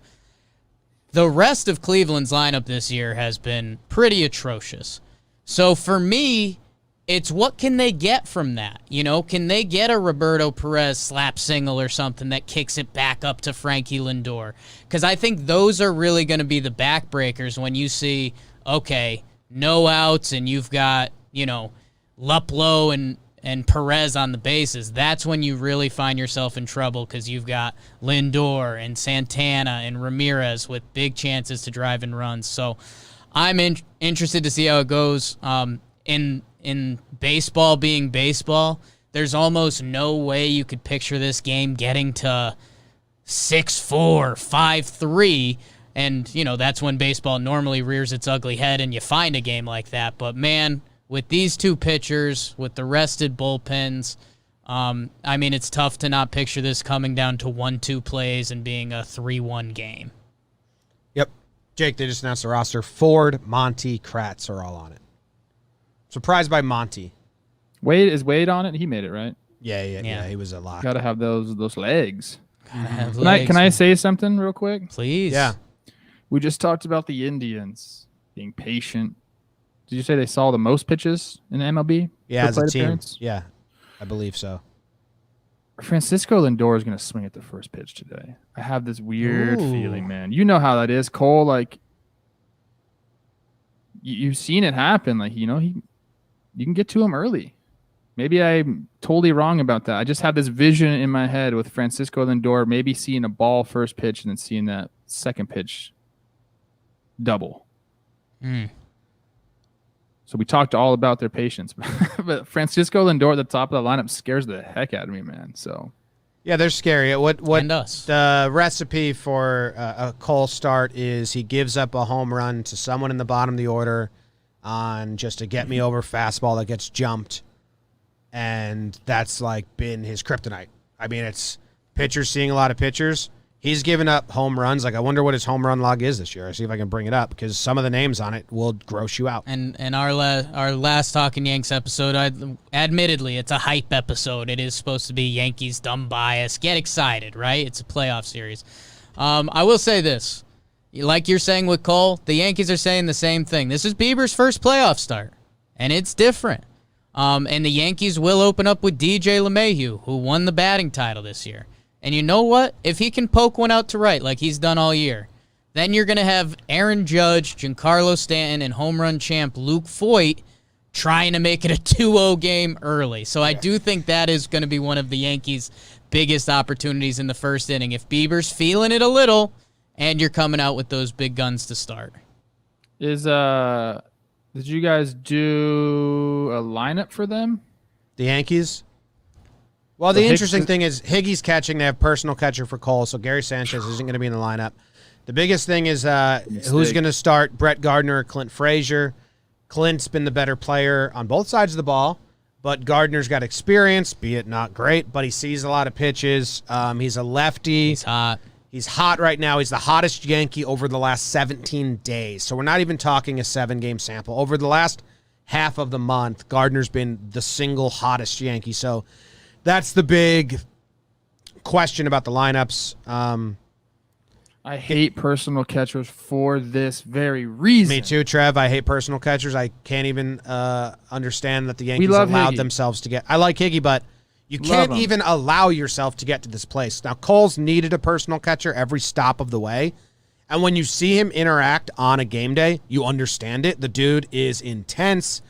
The rest of Cleveland's lineup this year has been pretty atrocious. So for me, it's what can they get from that? Can they get a Roberto Perez slap single or something that kicks it back up to Frankie Lindor? Because I think those are really going to be the backbreakers when you see, okay, no outs and you've got, Luplow and Perez on the bases, that's when you really find yourself in trouble because you've got Lindor and Santana and Ramirez with big chances to drive in runs. So I'm interested to see how it goes. In baseball being baseball, there's almost no way you could picture this game getting to 6-4, 5-3, and, that's when baseball normally rears its ugly head and you find a game like that. But, man, with these two pitchers, with the rested bullpens, it's tough to not picture this coming down to 1-2 plays and being a 3-1 game. Yep. Jake, they just announced the roster. Ford, Monty, Kratz are all on it. Surprised by Monty. Is Wade on it? He made it, right? Yeah. He was a lock. Got to have those legs. Gotta have Can legs. I say something real quick? Please. Yeah. We just talked about the Indians being patient. Did you say they saw the most pitches in the MLB? Yeah, per as a plate team. appearance? Yeah, I believe so. Francisco Lindor is going to swing at the first pitch today. I have this weird Ooh. feeling, man. You know how that is, Cole. Like, you've seen it happen. Like, you can get to him early. Maybe I'm totally wrong about that. I just have this vision in my head with Francisco Lindor maybe seeing a ball first pitch and then seeing that second pitch double. So we talked all about their patience, but Francisco Lindor at the top of the lineup scares the heck out of me, man. So yeah, they're scary. What And us. The recipe for a Cole start is he gives up a home run to someone in the bottom of the order on just a get me over fastball that gets jumped, and that's like been his kryptonite. It's pitchers seeing a lot of pitchers. He's given up home runs. Like, I wonder what his home run log is this year. I'll see if I can bring it up because some of the names on it will gross you out. And our last Talkin' Yanks episode, admittedly, it's a hype episode. It is supposed to be Yankees dumb bias. Get excited, right? It's a playoff series. I will say this. Like you're saying with Cole, the Yankees are saying the same thing. This is Bieber's first playoff start, and it's different. And the Yankees will open up with DJ LeMahieu, who won the batting title this year. And you know what? If he can poke one out to right like he's done all year, then you're going to have Aaron Judge, Giancarlo Stanton, and home run champ Luke Voit trying to make it a 2-0 game early. So I do think that is going to be one of the Yankees' biggest opportunities in the first inning. If Bieber's feeling it a little and you're coming out with those big guns to start. did you guys do a lineup for them? The Yankees? Well, the So interesting Hicks- thing is Higgy's catching. They have personal catcher for Cole, so Gary Sanchez isn't going to be in the lineup. The biggest thing is who's going to start, Brett Gardner or Clint Frazier. Clint's been the better player on both sides of the ball, but Gardner's got experience, be it not great, but he sees a lot of pitches. He's a lefty. He's hot. He's hot right now. He's the hottest Yankee over the last 17 days. So we're not even talking a 7-game sample. Over the last half of the month, Gardner's been the single hottest Yankee. So that's the big question about the lineups. I hate personal catchers for this very reason. Me too, Trev. I hate personal catchers. I can't even understand that the Yankees love allowed Higgy. themselves to get. I like Higgy, but you Love can't him. even allow yourself to get to this place. Now, Cole's needed a personal catcher every stop of the way. And when you see him interact on a game day, you understand it. The dude is intense,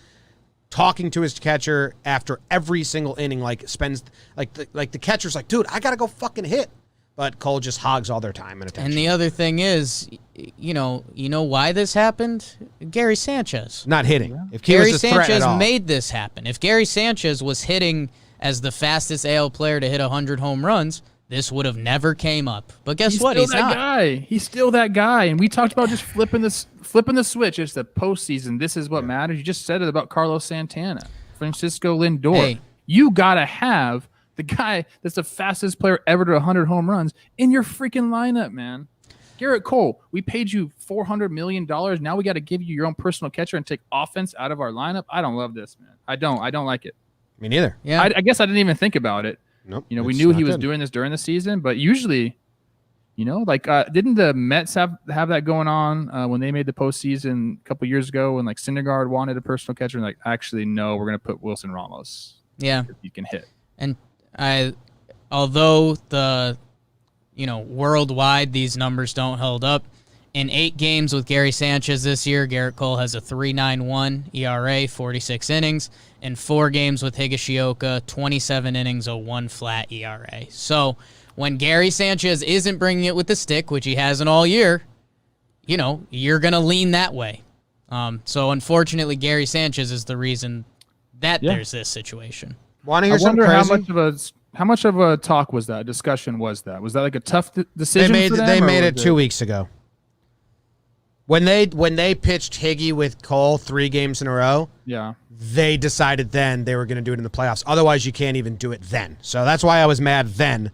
talking to his catcher after every single inning, spends the catcher's like, dude, I gotta go fucking hit. But Cole just hogs all their time and attention. And the other thing is, you know why this happened? Gary Sanchez. Not hitting. If he Gary was a threat at Sanchez all. made this happen. If Gary Sanchez was hitting as the fastest AL player to hit 100 home runs, this would have never came up. But guess He's what? still He's that not. guy. He's still that guy. And we talked about just flipping the switch. It's the postseason. This is what matters. You just said it about Carlos Santana, Francisco Lindor. Hey. You gotta have the guy that's the fastest player ever to 100 home runs in your freaking lineup, man. Garrett Cole, we paid you $400 million. Now we got to give you your own personal catcher and take offense out of our lineup. I don't love this, man. I don't like it. Me neither. Yeah. I guess I didn't even think about it. Nope. We it's knew not he was good. doing this during the season, but usually, didn't the Mets have that going on when they made the postseason a couple years ago when Syndergaard wanted a personal catcher and actually no, we're gonna put Wilson Ramos. Yeah. If he can hit. And although worldwide these numbers don't hold up, In 8 games with Gary Sanchez this year, Garrett Cole has a 3.91 ERA, 46 innings. In 4 games with Higashioka, 27 innings, a 1 flat ERA. So when Gary Sanchez isn't bringing it with the stick, which he hasn't all year, you're going to lean that way. So unfortunately, Gary Sanchez is the reason that there's this situation. Want to hear something crazy? How much of a talk was that? Discussion was that? Was that like a tough decision? They made it 2 weeks ago. When they pitched Higgy with Cole 3 games in a row, they decided then they were going to do it in the playoffs. Otherwise, you can't even do it then. So that's why I was mad then.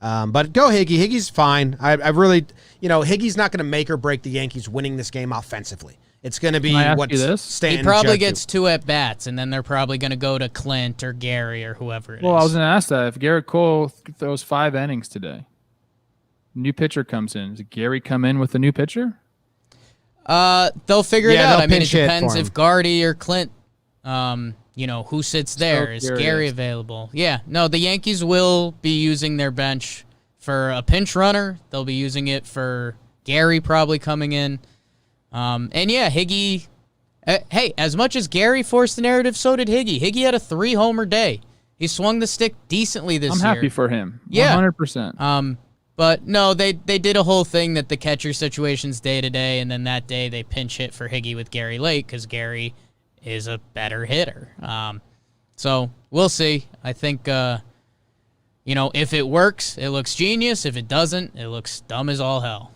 But go Higgy. Higgy's fine. I really, Higgy's not going to make or break the Yankees winning this game offensively. It's going to be what Stanton. He probably gets 2 at bats, and then they're probably going to go to Clint or Gary or whoever it is. Well, I was going to ask that. If Garrett Cole throws 5 innings today, new pitcher comes in. Does Gary come in with a new pitcher? They'll figure it out. I mean, it depends if Gardy or Clint, who sits there. Is Gary available? Yeah. No, the Yankees will be using their bench for a pinch runner. They'll be using it for Gary probably coming in. And yeah, Higgy. Hey, as much as Gary forced the narrative, so did Higgy. Higgy had a 3-homer day. He swung the stick decently this year. I'm happy for him. Yeah. 100%. But no, they did a whole thing that the catcher situation's day to day, and then that day they pinch hit for Higgy with Gary late because Gary is a better hitter. So we'll see. I think, if it works, it looks genius. If it doesn't, it looks dumb as all hell.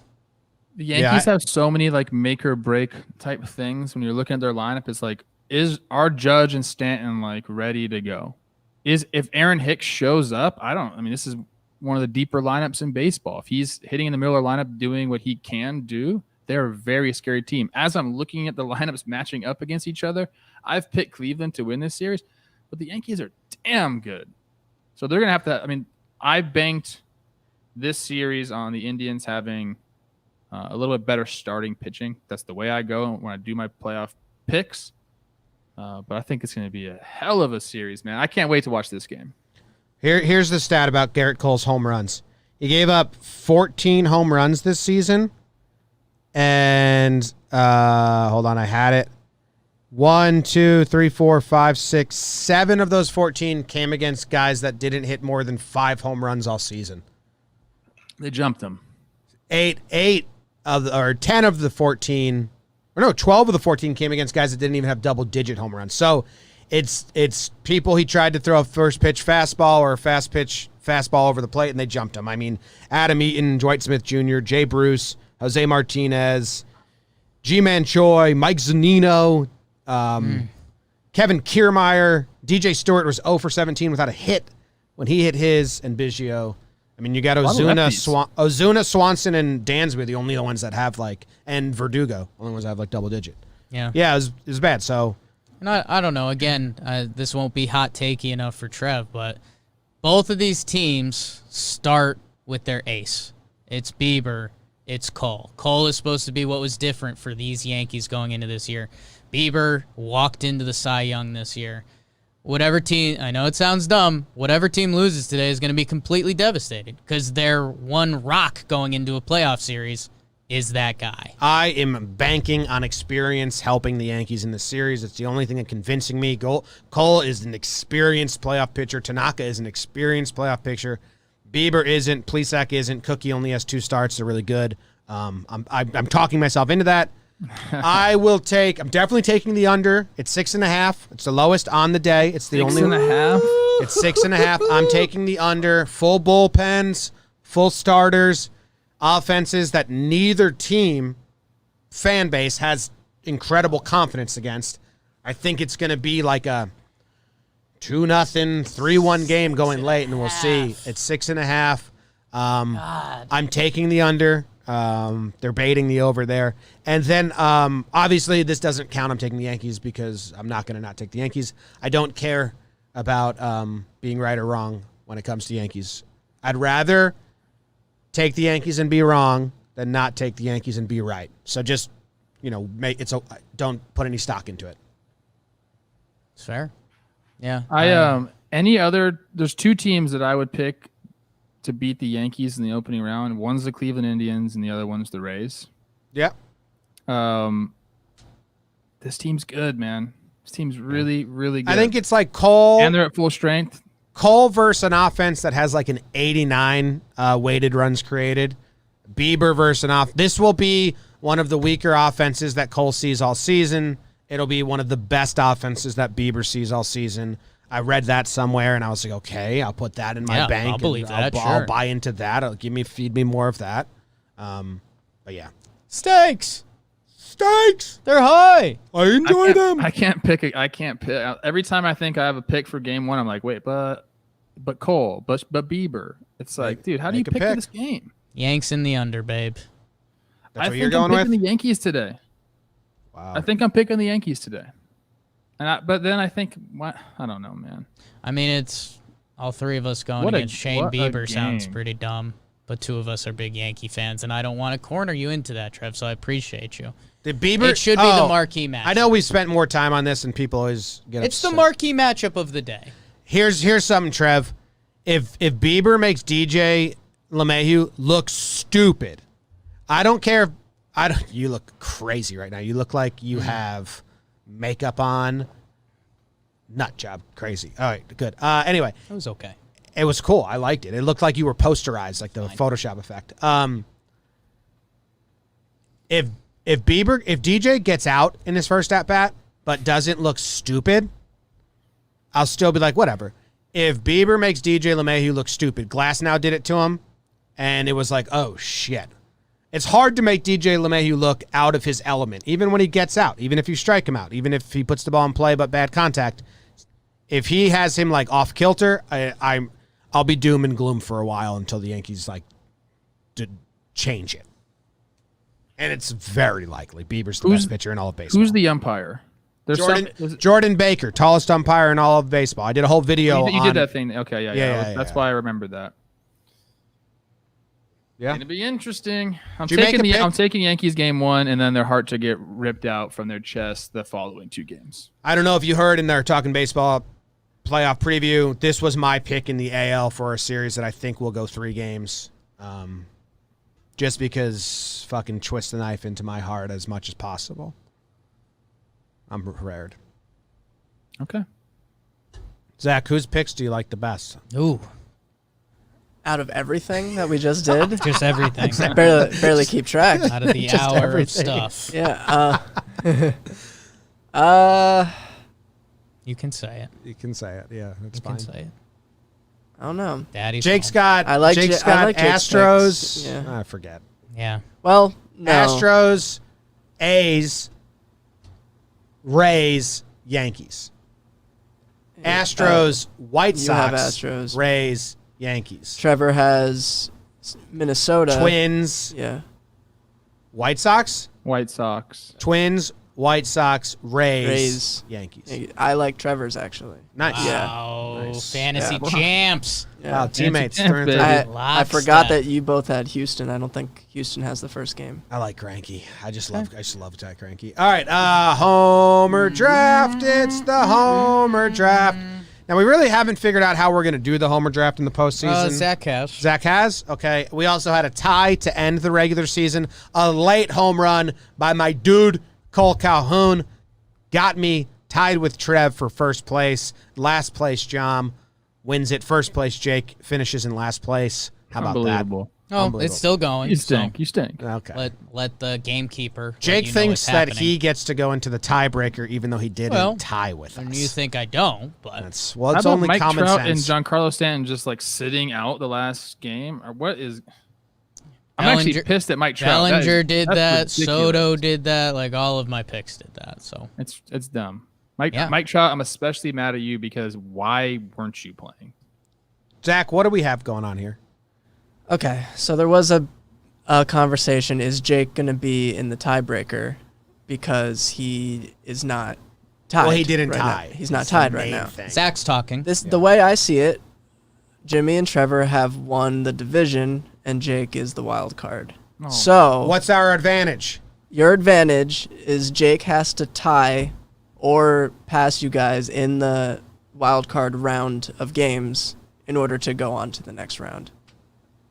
The Yankees have so many like make or break type things. When you're looking at their lineup, it's like, is our Judge and Stanton like ready to go? If Aaron Hicks shows up, this is one of the deeper lineups in baseball. If he's hitting in the middle of the lineup doing what he can do, they're a very scary team. As I'm looking at the lineups matching up against each other, I've picked Cleveland to win this series, but the Yankees are damn good. So they're going to have to, I banked this series on the Indians having a little bit better starting pitching. That's the way I go when I do my playoff picks. But I think it's going to be a hell of a series, man. I can't wait to watch this game. Here's the stat about Garrett Cole's home runs. He gave up 14 home runs this season. And, hold on, I had it. 1, 2, 3, 4, 5, 6, 7 of those 14 came against guys that didn't hit more than 5 home runs all season. They jumped them. 10 of the 14, 12 of the 14 came against guys that didn't even have double-digit home runs. So it's people he tried to throw a first pitch fastball or a fast pitch fastball over the plate, and they jumped him. Adam Eaton, Dwight Smith Jr., Jay Bruce, Jose Martinez, G-Man Choi, Mike Zunino, Kevin Kiermaier, DJ Stewart was 0 for 17 without a hit when he hit his, and Biggio. You got Ozuna, Swanson, and Dansby, the only ones that have and Verdugo, only ones that have double digit. Yeah. Yeah, it was bad. So, and I don't know. Again, this won't be hot takey enough for Trev, but both of these teams start with their ace. It's Bieber. It's Cole. Cole is supposed to be what was different for these Yankees going into this year. Bieber walked into the Cy Young this year. Whatever team, I know it sounds dumb, whatever team loses today is going to be completely devastated because their one rock going into a playoff series is that guy. I am banking on experience helping the Yankees in this series. It's the only thing that's convincing me. Cole is an experienced playoff pitcher. Tanaka is an experienced playoff pitcher. Bieber isn't. Plesac isn't. Cookie only has 2 starts. They're really good. I'm talking myself into that. I'm definitely taking the under. It's 6.5. It's the lowest on the day. It's the only 6.5. It's 6.5. I'm taking the under. Full bullpens, full starters, offenses that neither team fan base has incredible confidence against. I think it's going to be like a 2-0, 3-1 game going late, and we'll see. It's 6.5. I'm taking the under. They're baiting the over there. And then, obviously, this doesn't count. I'm taking the Yankees because I'm not going to not take the Yankees. I don't care about being right or wrong when it comes to Yankees. I'd rather take the Yankees and be wrong than not take the Yankees and be right. So just, don't put any stock into it. It's fair. Yeah. There's 2 teams that I would pick to beat the Yankees in the opening round. One's the Cleveland Indians and the other one's the Rays. Yep. This team's good, man. This team's really, really good. I think it's like Cole. And they're at full strength. Cole versus an offense that has like an 89 weighted runs created. Bieber versus an off. This will be one of the weaker offenses that Cole sees all season. It'll be one of the best offenses that Bieber sees all season. I read that somewhere, and I was like, okay, I'll put that in my bank. I'll believe that. I'll buy into that. Feed me more of that. But yeah, Steaks. Steaks. They're high. I enjoy them. I can't pick. Every time I think I have a pick for game one, I'm like, wait, but Cole, but Bieber. It's like, dude, how do you pick this game? Yanks in the under, babe. That's what you're going with? I'm picking the Yankees today. Wow. I think I'm picking the Yankees today. But then I think, I don't know, man. I mean, it's all three of us going against Shane Bieber sounds pretty dumb, but two of us are big Yankee fans, and I don't want to corner you into that, Trev, so I appreciate you. The Bieber, it should be the marquee match. I know we spent more time on this, and people always get It's upset. the marquee matchup of the day. Here's something, Trev. If Bieber makes DJ LeMahieu look stupid, I don't care. You look crazy right now. You look like you have makeup on. Nut job, crazy. All right, good. Anyway, It was okay. it was cool. I liked it. It looked like you were posterized, like the Photoshop effect. If DJ gets out in his first at bat but doesn't look stupid, I'll still be like, whatever. If Bieber makes DJ LeMahieu look stupid, Glasnow did it to him, and it was like, oh shit. It's hard to make DJ LeMahieu look out of his element, even when he gets out, even if you strike him out, even if he puts the ball in play but bad contact. If he has him like off kilter, I'll be doom and gloom for a while until the Yankees like change it. And it's very likely Bieber's the best pitcher in all of baseball. Who's the umpire? Jordan Baker, tallest umpire in all of baseball. I did a whole video you did that thing. Okay, yeah. That's why I remembered that. Yeah. It's going to be interesting. I'm taking Yankees game one, and then their heart to get ripped out from their chest the following two games. I don't know if you heard in their Talking Baseball playoff preview, this was my pick in the AL for a series that I think will go 3 games. Just because fucking twist the knife into my heart as much as possible. I'm prepared. Okay. Zach, whose picks do you like the best? Ooh. Out of everything that we just did? Just everything. barely keep track. Out of the hour everything. of stuff. Yeah. You can say it. You can say it. Yeah, that's fine. You can say it. I don't know. Daddy's Jake's home. got Jake's Astros. picks. Yeah. I forget. Yeah. Well, no. Astros, A's, Rays, Yankees. Astros, White you Sox, have Astros. Rays, Yankees. Trevor has Minnesota. Twins, Yeah. White Sox, White Sox. Twins, White Sox, Rays. Yankees. I like Trevor's, actually. Nice. Yeah. Wow. Nice. Fantasy Yeah. champs. Yeah. Wow, teammates. Fancy through and champ, through. baby. I forgot that you both had Houston. I don't think Houston has the first game. I like Cranky. I just love Jack Cranky. All right, Homer Draft. It's the Homer Draft. Now, we really haven't figured out how we're going to do the Homer Draft in the postseason. Zach has. Zach has? Okay. We also had a tie to end the regular season. A late home run by my dude, Cole Calhoun. Got me tied with Trev for first place. Last place, Jom wins it. First place, Jake finishes in last place. How about that? Unbelievable. Oh, it's still going. You stink. You stink. Okay. Let the gamekeeper. Jake let you know thinks what's that happening. he gets to go into the tiebreaker, even though he didn't tie with us. And you think I don't, but It's How it's about only Mike common Trout sense. and Giancarlo Stanton just like sitting out the last game? Or what is... I'm actually pissed at Mike Trout. Bellinger did that. That's ridiculous. Soto did that. Like all of my picks did that. So It's dumb. Mike Trout, I'm especially mad at you because why weren't you playing? Zach, what do we have going on here? Okay, so there was a conversation. Is Jake going to be in the tiebreaker because he is not tied? Well, he didn't right tie. now. He's not That's tied the right main now. thing. Zach's talking. The way I see it, Jimmy and Trevor have won the division, and Jake is the wild card. Oh. So What's our advantage? your advantage is Jake has to tie or pass you guys in the wild card round of games in order to go on to the next round.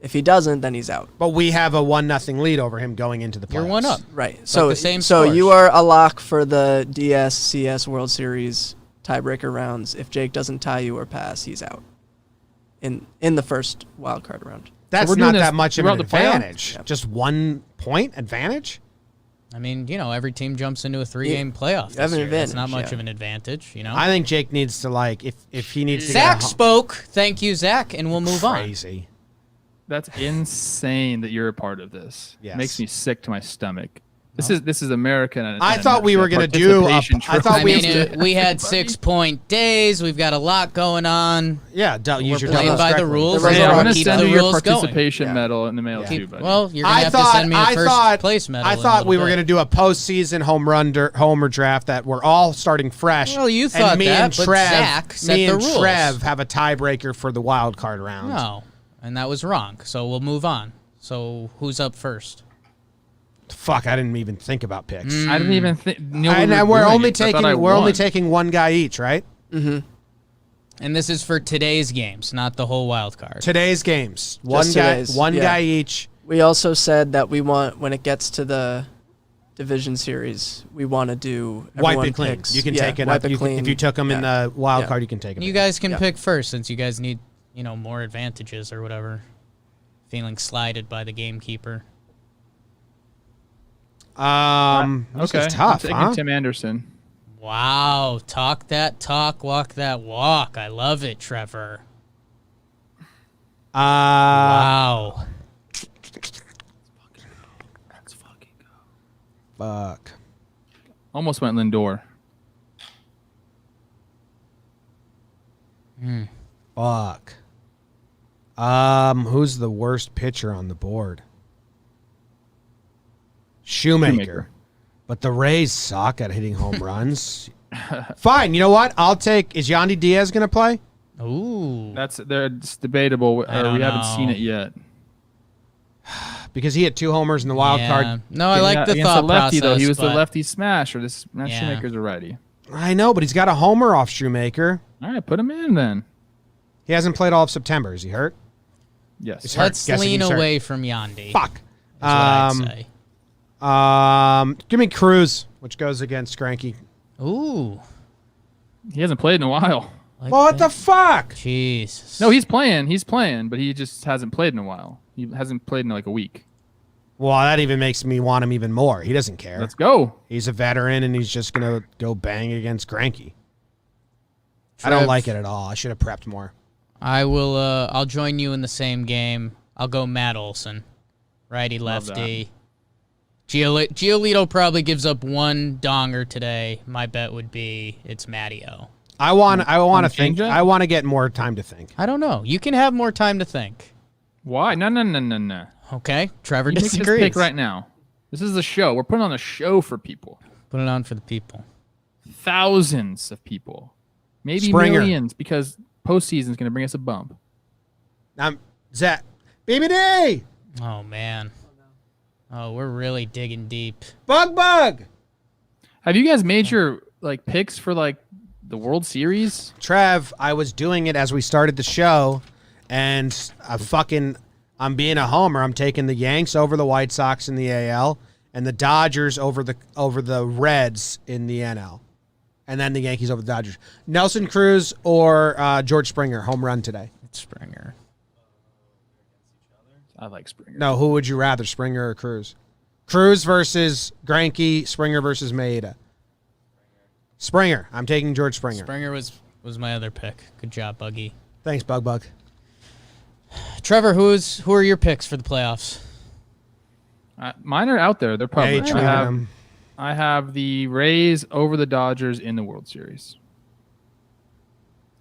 If he doesn't, then he's out. But we have a 1-0 lead over him going into the playoffs. You're one up. Right. So the same so scores. you are a lock for the DS-CS World Series tiebreaker rounds. If Jake doesn't tie you or pass, he's out in the first wild card round. That's we're not doing this that much of an throughout the playoffs? advantage. Yep. Just 1 point advantage? I mean, every team jumps into a 3-game playoff. You have this an year. That's not advantage, much of an advantage, I think Jake needs to, if he needs to Zach get spoke. Thank you, Zach, and we'll move on. crazy. That's insane that you're a part of this. Yes. Makes me sick to my stomach. This is America. I thought we were going to do I thought We had 6 point days. We've got a lot going on. Yeah, use your playing doubles by the correctly. rules. The I'm Yeah, going to keep send the you your rules going. participation medal in the mail too, buddy. Well, you're gonna I have to send me a first place medal. I in a thought we little were bit. going to do a postseason homer draft that we're all starting fresh. Well, you and thought me that, and but Trev, Zach set me the and rules. Trev have a tiebreaker for the wild card round. No, and that was wrong. So we'll move on. So who's up first? Fuck, I didn't even think about picks. I didn't even think. And we're only taking one guy each, right? And this is for today's games, not the whole wild card. Today's games, Just today's, one yeah. guy each. We also said that we want, when it gets to the division series, we want to do Wipe everyone it clean. picks. You can Yeah, take it wipe up. it clean. If you took them in the wild Yeah. card, you can take them. You guys can Yeah. pick first since you guys need, more advantages or whatever. Feeling slighted by the gamekeeper. This Okay, is tough, I'm taking huh? Tim Anderson. Wow, talk that talk, walk that walk. I love it, Trevor. Wow. Let's fucking go. Fuck. Almost went Lindor. Fuck. Who's the worst pitcher on the board? Shoemaker. But the Rays suck at hitting home runs. Fine. You know what? I'll take. Is Yandy Diaz going to play? Ooh. It's debatable. I don't We haven't know. seen it yet. Because he hit 2 homers in the wild card. No, I like the Against thought the lefty process. though. He was the but- lefty smasher. This Yeah. Shoemaker's a righty. I know, but he's got a homer off Shoemaker. All right, put him in then. He hasn't played all of September. Is he hurt? Yes. He's hurt. Let's Guessing lean he's hurt. away from Yandy. Fuck. Is what I'd say. Give me Cruz, which goes against Cranky. Ooh. He hasn't played in a while. Like What that. the fuck? Jesus. No, he's playing. He's playing, but he just hasn't played in a while. He hasn't played in like a week. Well, that even makes me want him even more. He doesn't care. Let's go. He's a veteran, and he's just going to go bang against Cranky. I Trev, don't like it at all. I should have prepped more. I will. I'll join you in the same game. I'll go Matt Olson, righty Love lefty. Giolito probably gives up one donger today. My bet would be it's Matteo. I want to think. changeup? I want to get more time to think. I don't know. You can have more time to think. Why? No. Okay, Trevor You make this disagrees. pick right now. This is a show. We're putting on a show for people. Put it on for the people. Thousands of people. Maybe Springer. millions, because postseason is going to bring us a bump. Zach, BBD, Oh man. Oh, we're really digging deep. Bug. Have you guys made your picks for the World Series? Trev, I was doing it as we started the show, and I'm being a homer. I'm taking the Yanks over the White Sox in the AL, and the Dodgers over the Reds in the NL, and then the Yankees over the Dodgers. Nelson Cruz or George Springer, home run today. It's Springer. I like Springer. No, who would you rather, Springer or Cruz? Cruz versus Greinke, Springer versus Maeda. Springer. I'm taking George Springer. Springer was my other pick. Good job, Buggy. Thanks, Bug. Trevor, who are your picks for the playoffs? Mine are out there. They're Hey, public. Trim. I have the Rays over the Dodgers in the World Series.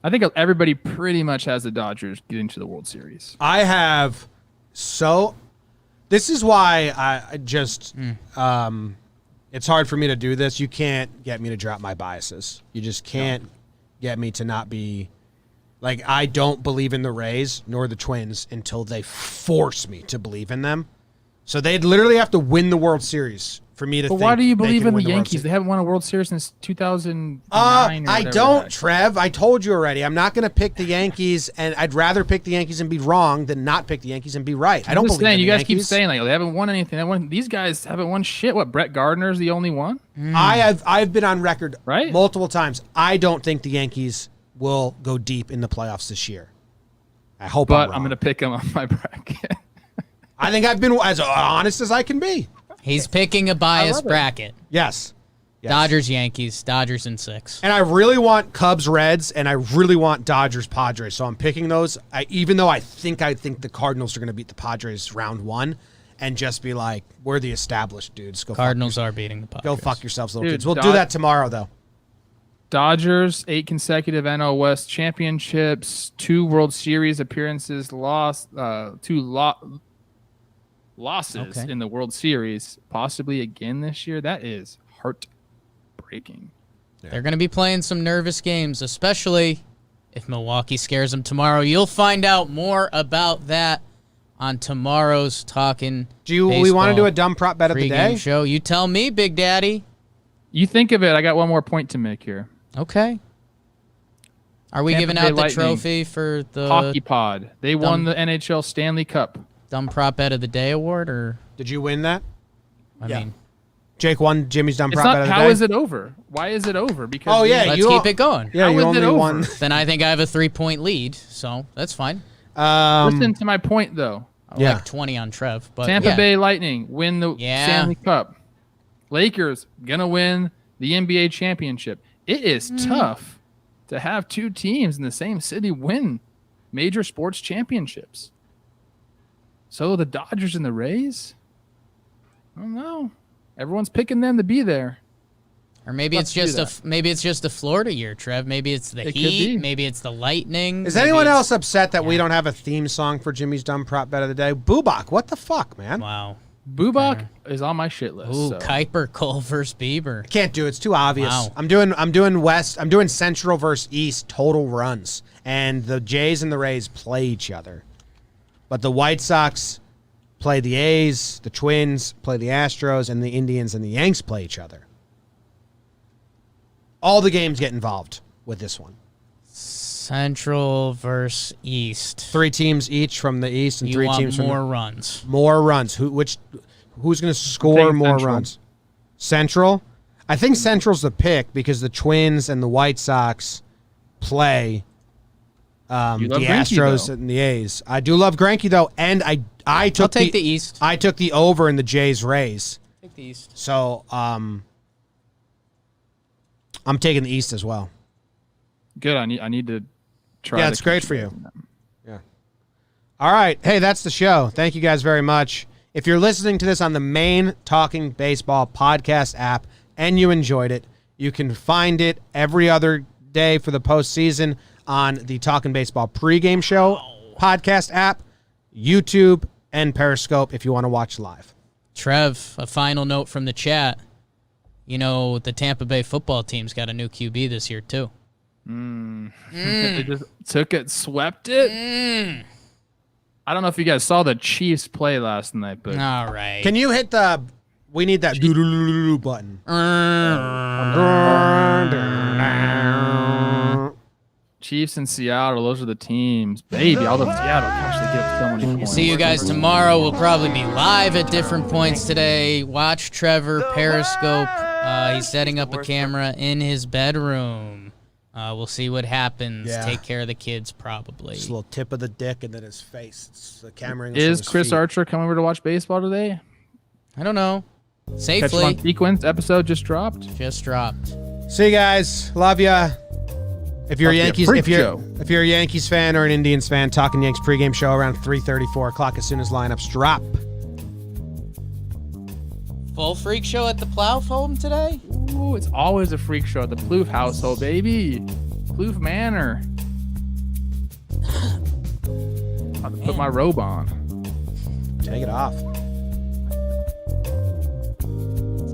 I think everybody pretty much has the Dodgers getting to the World Series. I have this is why I just it's hard for me to do this. You can't get me to drop my biases. You just can't get me to not be I don't believe in the Rays nor the Twins until they force me to believe in them. So they'd literally have to win the World Series for me to But think why do you they believe can in the win World Yankees? Series. They haven't won a World Series since 2009. I don't, Trev. I told you already. I'm not going to pick the Yankees, and I'd rather pick the Yankees and be wrong than not pick the Yankees and be right. I don't I'm just believe saying, in you the guys Yankees. keep saying like they haven't won anything. These guys haven't won shit. What? Brett Gardner's the only one, I've been on record right? multiple times. I don't think the Yankees will go deep in the playoffs this year. I hope But I'm going to pick them on my bracket. I think I've been as honest as I can be. He's picking a biased bracket. Yes. Dodgers, Yankees, Dodgers in 6. And I really want Cubs, Reds, and I really want Dodgers, Padres. So I'm picking those. Even though I think the Cardinals are going to beat the Padres round 1 and just be like, we're the established dudes. Cardinals are beating the Padres. Go fuck yourselves, little Dude, kids. We'll do that tomorrow, though. Dodgers, 8 consecutive NL West championships, 2 World Series appearances, losses in the World Series, possibly again this year. That is heartbreaking. They're going to be playing some nervous games, especially if Milwaukee scares them tomorrow. You'll find out more about that on tomorrow's Talkin' We want to do a dumb prop bet of the day? show. You tell me, Big Daddy. You think of it. I got one more point to make here. Okay. Are we Tampa giving Bay out the Lightning. trophy for the Hockey Pod. They won the NHL Stanley Cup. Dumb Prop Bet of the Day award? Or Did you win that? I mean, Jake won Jimmy's dumb It's prop bet not. of the How day. is it over? Why is it over? Because Oh, yeah, let's you keep it going. Yeah, How you is only it over? won. Then I think I have a 3-point lead, so that's fine. Listen to my point, though. I Yeah. like 20 on Trev. But Tampa yeah. Bay Lightning win the Yeah. Stanley Cup. Lakers gonna win the NBA championship. It is tough to have 2 teams in the same city win major sports championships. So the Dodgers and the Rays? I don't know. Everyone's picking them to be there. Or maybe Let's it's do just maybe it's just a Florida year, Trev. Maybe it's the It could Heat. be. Maybe it's the Lightning. Is maybe anyone it's- else upset that we don't have a theme song for Jimmy's dumb prop bet of the day? Boobach, what the fuck, man? Wow. Bubak is on my shit list. Ooh, so. Kuiper, Cole versus Bieber. Can't do it. It's too obvious. Wow. I'm doing West. I'm doing Central versus East total runs, and the Jays and the Rays play each other, but the White Sox play the A's, the Twins play the Astros, and the Indians and the Yanks play each other. All the games get involved with this one. Central versus East. 3 teams each from the East, and You 3 want teams from more runs. more runs. Who's going to score taking more Central. runs? Central. I think Central's the pick because the Twins and the White Sox play the love Greinke, Astros though. and the A's. I do love Greinke though, and I took I'll take the East. I took the over in the Jays Rays. Take the East. So I'm taking the East as well. Good. I need to try. Yeah, to it's great keep for it. you. Yeah. All right. Hey, that's the show. Thank you guys very much. If you're listening to this on the main Talking Baseball podcast app and you enjoyed it, you can find it every other day for the postseason on the Talking Baseball pregame show podcast app, YouTube, and Periscope if you want to watch live. Trev, a final note from the chat. You know, the Tampa Bay football team's got a new QB this year, too. They just took it, swept it. I don't know if you guys saw the Chiefs play last night, but All right. Can you hit the we need that doo-doo-doo-doo-doo button. Chiefs and Seattle, those are the teams. Baby, all the Seattle. Gosh, they get so many points. See you guys tomorrow. We'll probably be live at different points today. Watch Trevor Periscope. He's setting up a camera in his bedroom. We'll see what happens. Yeah. Take care of the kids, probably. Just a little tip of the dick and then his face. It's the camera angles Is from his Chris feet. Archer coming over to watch baseball today? I don't know. Catch Safely. One Sequence episode just dropped. Just dropped. See you guys. Love ya. If you're a Must be a Yankees, freak if you're a Yankees fan or an Indians fan, Talking Yanks pregame show around 3:30, 4 o'clock as soon as lineups drop. Full freak show at the Plow home today? Ooh, it's always a freak show at the Plouffe household, baby. Plouffe Manor. About to put my robe on. Take it off.